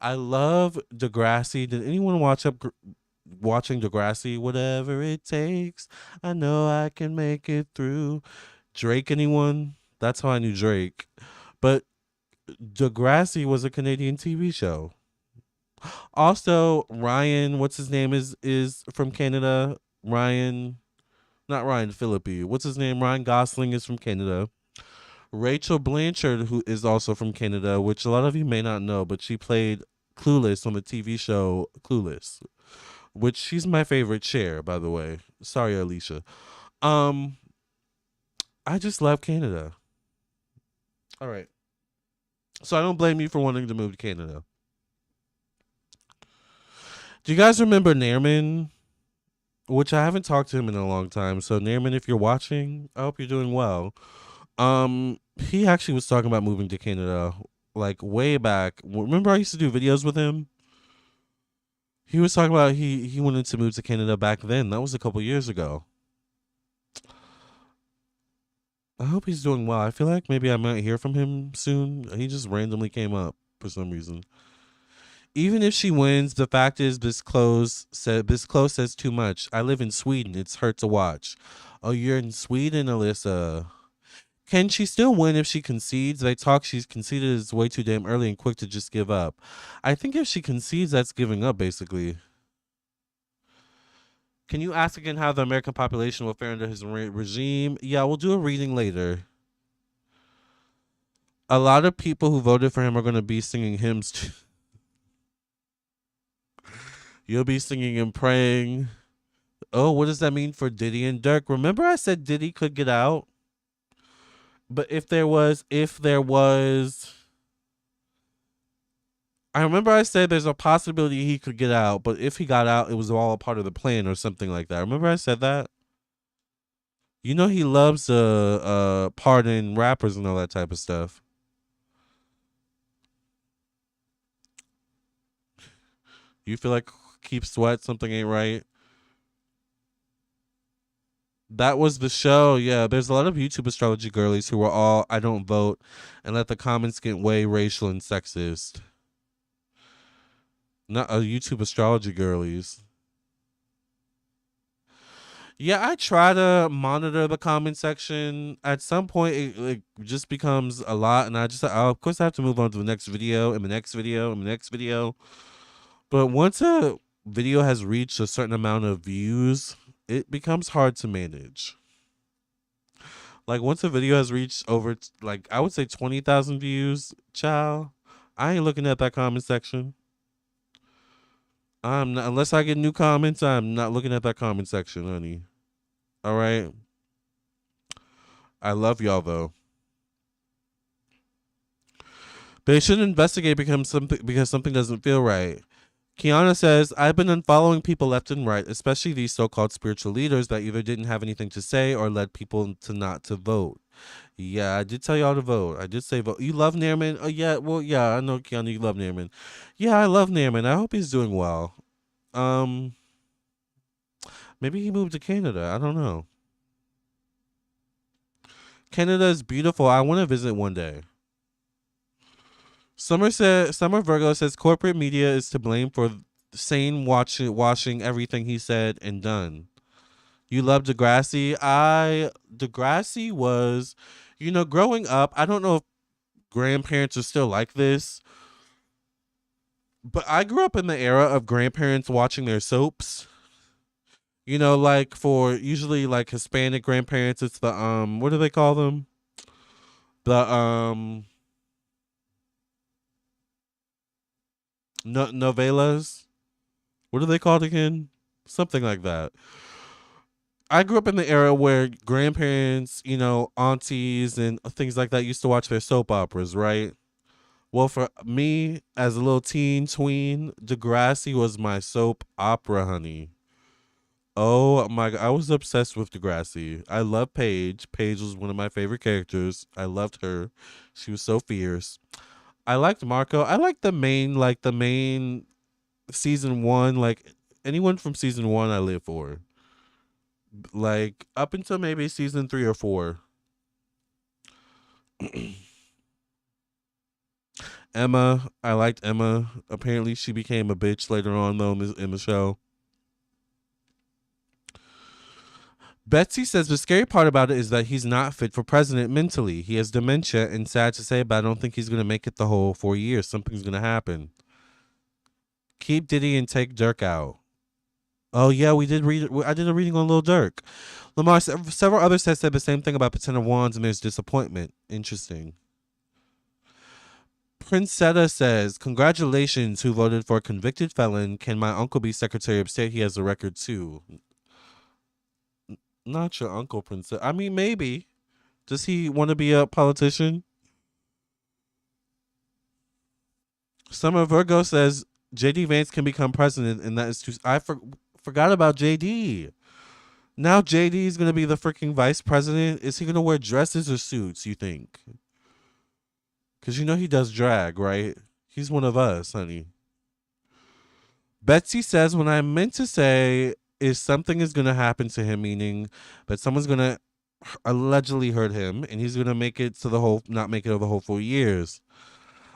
I love Degrassi. Did anyone watching Degrassi? Whatever it takes, I know I can make it through. Drake, anyone? That's how I knew Drake. But Degrassi was a Canadian TV show. Also, Ryan, what's his name, is from Canada. Ryan, not Ryan Phillippe. What's his name? Ryan Gosling is from Canada. Rachel Blanchard, who is also from Canada, which a lot of you may not know, but she played Clueless on the TV show Clueless, which she's my favorite chair, by the way. Sorry, Alicia. Um, I just love Canada. All right. So I don't blame you for wanting to move to Canada. Do you guys remember Nairman? Which I haven't talked to him in a long time. So Nairman, if you're watching, I hope you're doing well. He actually was talking about moving to Canada like way back. Remember I used to do videos with him? He was talking about he wanted to move to Canada back then. That was a couple years ago. I hope he's doing well. I feel like maybe I might hear from him soon. He just randomly came up for some reason. Even if she wins, the fact is this close says too much. I live in Sweden. It's hurt to watch. Oh, you're in Sweden, Alyssa. Can she still win if she concedes? They talk she's conceded is way too damn early and quick to just give up. I think if she concedes, that's giving up, basically. Can you ask again how the American population will fare under his regime? Yeah, we'll do a reading later. A lot of people who voted for him are going to be singing hymns. You'll be singing and praying. Oh, what does that mean for Diddy and Dirk? Remember I said Diddy could get out? But if there was, I remember I said there's a possibility he could get out, but if he got out, it was all a part of the plan or something like that. Remember I said that? You know he loves pardon rappers and all that type of stuff. You feel like Keep Sweat, something ain't right? That was the show. Yeah, there's a lot of YouTube astrology girlies who are all I don't vote and let the comments get way racial and sexist. Not a YouTube astrology girlies. Yeah, I try to monitor the comment section. At some point, it just becomes a lot, and of course, I have to move on to the next video, and the next video, and the next video. But once a video has reached a certain amount of views, it becomes hard to manage. Like once a video has reached over, like I would say 20,000 views, child, I ain't looking at that comment section. I'm not, unless I get new comments, I'm not looking at that comment section, honey. All right. I love y'all though. They should investigate because something doesn't feel right. Kiana says, I've been unfollowing people left and right, especially these so-called spiritual leaders that either didn't have anything to say or led people to not to vote. Yeah, I did tell y'all to vote. I did say vote. You love Nairman? Oh, yeah. Well, yeah, I know, Kiana, you love Nairman. Yeah, I love Nairman. I hope he's doing well. Maybe he moved to Canada. I don't know. Canada is beautiful. I want to visit one day. Summer Virgo says corporate media is to blame for Sane washing everything he said and done. You love Degrassi. Degrassi was, growing up. I don't know if grandparents are still like this, but I grew up in the era of grandparents watching their soaps. Like for usually like Hispanic grandparents, it's the what do they call them? The novelas. What are they called again? Something like that. I grew up in the era where grandparents, aunties and things like that used to watch their soap operas, right? Well, for me as a little tween, Degrassi was my soap opera, honey. Oh my god, I was obsessed with Degrassi. I love Paige. Paige was one of my favorite characters. I loved her. She was so fierce. I liked Marco. I liked the main season one. Like anyone from season one, I live for. Like up until maybe season 3 or 4. Emma, I liked Emma. Apparently, she became a bitch later on though in the show. Betsy says the scary part about it is that he's not fit for president mentally. He has dementia, and sad to say, but I don't think he's going to make it the whole 4 years. Something's going to happen. Keep Diddy and take Dirk out. Oh yeah, we did read. I did a reading on Lil Durk. Lamar, several others have said the same thing about Pretender Wands, and there's disappointment. Interesting. Princetta says, "Congratulations, who voted for a convicted felon. Can my uncle be Secretary of State? He has a record too." Not your uncle, Princess. I mean, maybe. Does he want to be a politician? Summer Virgo says JD Vance can become president, and that is too. Forgot about JD. Now JD is gonna be the freaking vice president. Is he gonna wear dresses or suits? You think? Because he does drag, right? He's one of us, honey. Betsy says when I meant to say is something is gonna happen to him, meaning that someone's gonna allegedly hurt him, and he's gonna make it to the whole, not make it over the whole 4 years.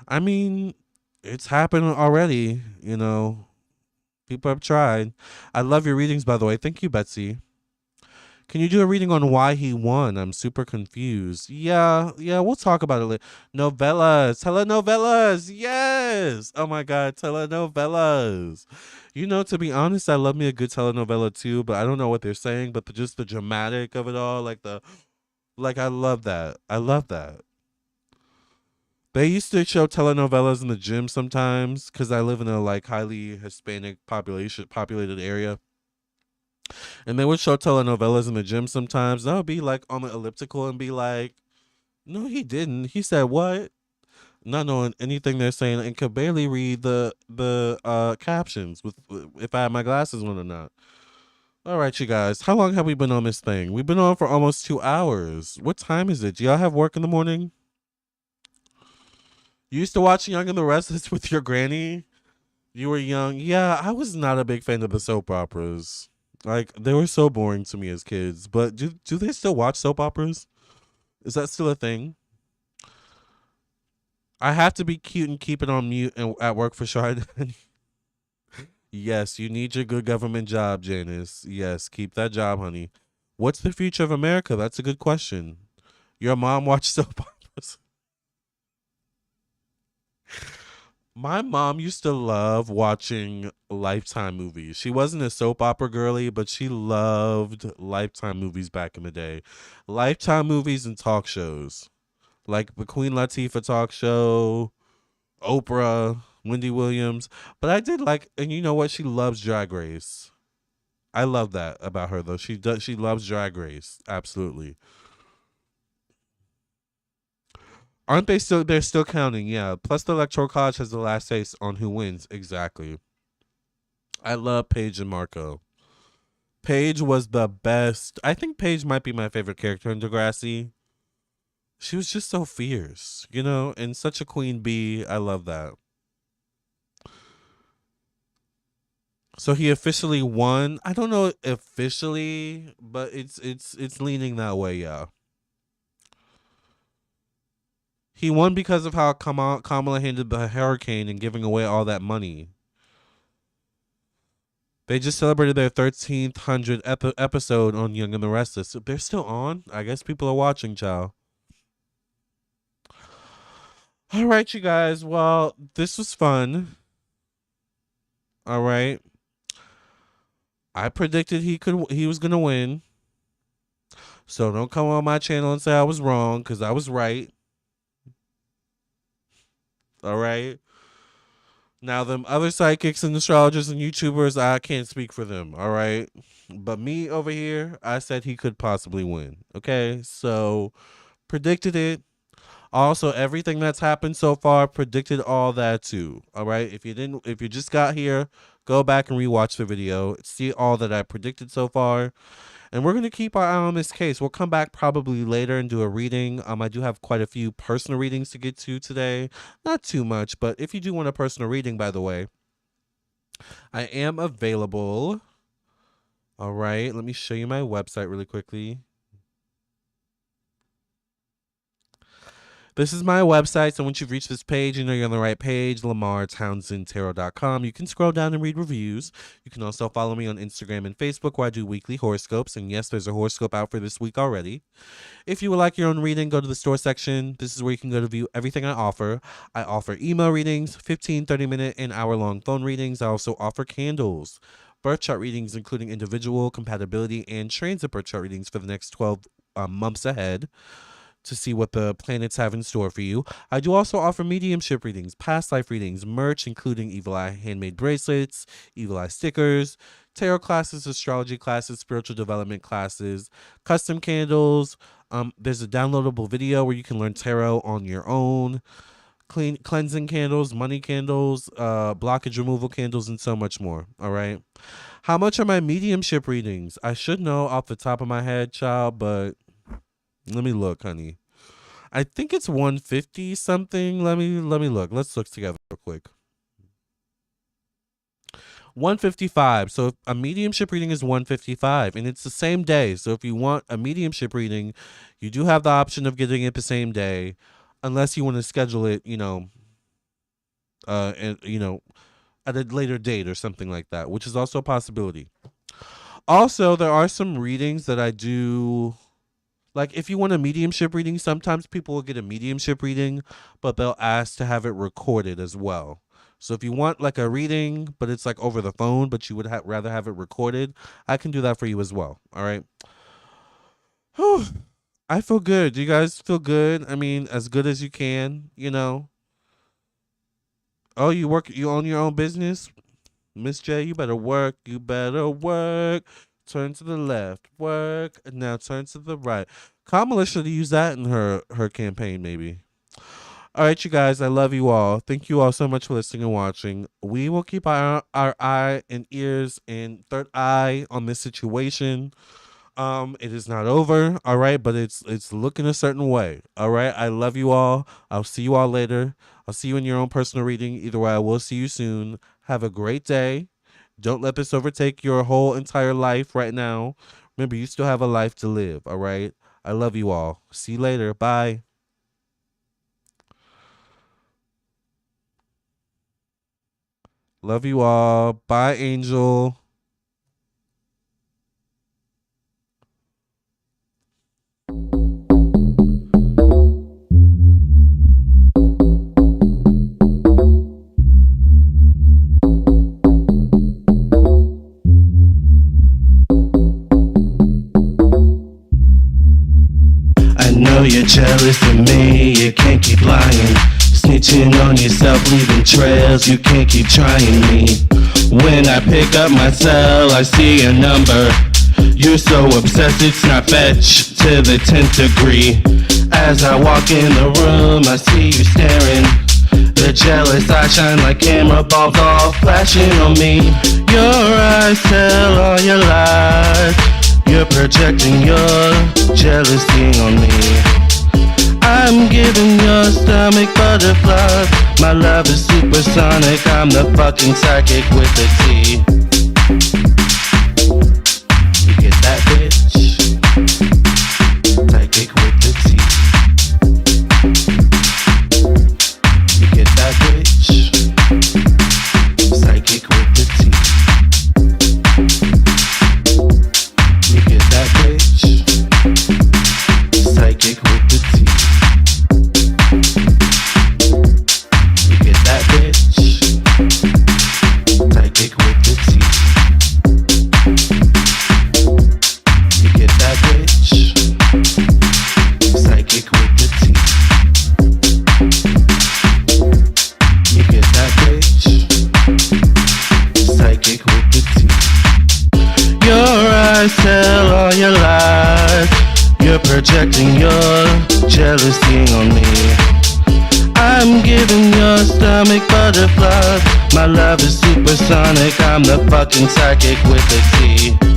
I mean, it's happened already. People have tried. I love your readings, by the way. Thank you, Betsy. Can you do a reading on why he won? I'm super confused. Yeah, we'll talk about it later. Novellas, telenovelas, yes. Oh my God, telenovelas. To be honest, I love me a good telenovela too, but I don't know what they're saying, but just the dramatic of it all, like I love that. I love that. They used to show telenovelas in the gym sometimes because I live in a like highly Hispanic populated area. And they would show telenovelas in the gym sometimes. I would be like on the elliptical and be like, no, he didn't. He said what? Not knowing anything they're saying and could barely read the captions with if I had my glasses on or not. All right, you guys. How long have we been on this thing? We've been on for almost 2 hours. What time is it? Do y'all have work in the morning? You used to watch Young and the Restless with your granny? You were young. Yeah, I was not a big fan of the soap operas. Like they were so boring to me as kids. But do they still watch soap operas? Is that still a thing? I have to be cute and keep it on mute and at work for sure. Yes, you need your good government job, Janice. Yes, keep that job, honey. What's the future of America? That's a good question. Your mom watched soap operas. My mom used to love watching Lifetime movies. She wasn't a soap opera girly, but she loved Lifetime movies back in the day. Lifetime movies and talk shows. Like the Queen Latifah talk show, Oprah, Wendy Williams. But I did like, and you know what? She loves Drag Race. I love that about her though. She loves Drag Race. Absolutely. Aren't they still? They're still counting. Yeah. Plus, the Electoral College has the last say on who wins. Exactly. I love Paige and Marco. Paige was the best. I think Paige might be my favorite character in Degrassi. She was just so fierce, and such a queen bee. I love that. So he officially won. I don't know officially, but it's leaning that way, yeah. He won because of how Kamala handled the hurricane and giving away all that money. They just celebrated their 1300th episode on Young and the Restless. So they're still on? I guess people are watching, child. All right, you guys. Well, this was fun. All right. I predicted he was gonna win. So don't come on my channel and say I was wrong, because I was right. All right. Now, them other psychics and astrologers and YouTubers, I can't speak for them. All right. But me over here, I said he could possibly win. Okay. So predicted it. Also, everything that's happened so far, predicted all that too. All right. If you just got here, go back and rewatch the video. See all that I predicted so far. And we're going to keep our eye on this case. We'll come back probably later and do a reading. I do have quite a few personal readings to get to today. Not too much, but if you do want a personal reading, by the way, I am available. All right, let me show you my website really quickly. This is my website, so once you've reached this page, you know you're on the right page, LamarTownsendTarot.com. You can scroll down and read reviews. You can also follow me on Instagram and Facebook, where I do weekly horoscopes, and yes, there's a horoscope out for this week already. If you would like your own reading, go to the store section. This is where you can go to view everything I offer. I offer email readings, 15, 30-minute, and hour-long phone readings. I also offer candles, birth chart readings, including individual, compatibility, and transit birth chart readings for the next 12 months ahead, to see what the planets have in store for you. I do also offer mediumship readings, past life readings, merch, including Evil Eye handmade bracelets, Evil Eye stickers, tarot classes, astrology classes, spiritual development classes, custom candles. There's a downloadable video where you can learn tarot on your own, cleansing candles, money candles, blockage removal candles, and so much more. All right. How much are my mediumship readings? I should know off the top of my head, child, but let me look, honey. I think it's 150 something. Let me look. Let's look together real quick. 155. So a mediumship reading is 155, and it's the same day. So if you want a mediumship reading, you do have the option of getting it the same day, unless you want to schedule it, and at a later date or something like that, which is also a possibility. Also, there are some readings that I do. Like, if you want a mediumship reading, sometimes people will get a mediumship reading, but they'll ask to have it recorded as well. So if you want like a reading, but it's like over the phone, but you would rather have it recorded, I can do that for you as well. All right. Whew. I feel good. Do you guys feel good? I mean, as good as you can, Oh, you own your own business? Miss J, you better work. You better work. Turn to the left, work, and now turn to the right. Kamala should have used that in her campaign, maybe. All right, you guys, I love you all. Thank you all so much for listening and watching. We will keep our eye and ears and third eye on this situation. It is not over, all right, but it's looking a certain way. All right, I love you all. I'll see you all later. I'll see you in your own personal reading. Either way, I will see you soon. Have a great day. Don't let this overtake your whole entire life right now. Remember, you still have a life to live, all right? I love you all. See you later. Bye. Love you all. Bye, Angel. You're jealous of me, you can't keep lying. Snitching on yourself, leaving trails, you can't keep trying me. When I pick up my cell, I see a number. You're so obsessed, it's not fetch to the 10th degree. As I walk in the room, I see you staring. The jealous eyes shine like camera bulbs, all flashing on me. Your eyes tell all your lies. You're projecting your jealousy on me. I'm giving your stomach butterflies. My love is supersonic, I'm the fucking psychic with the T. projecting your jealousy on me. I'm giving your stomach butterflies. My love is supersonic. I'm the fucking psychic with a T.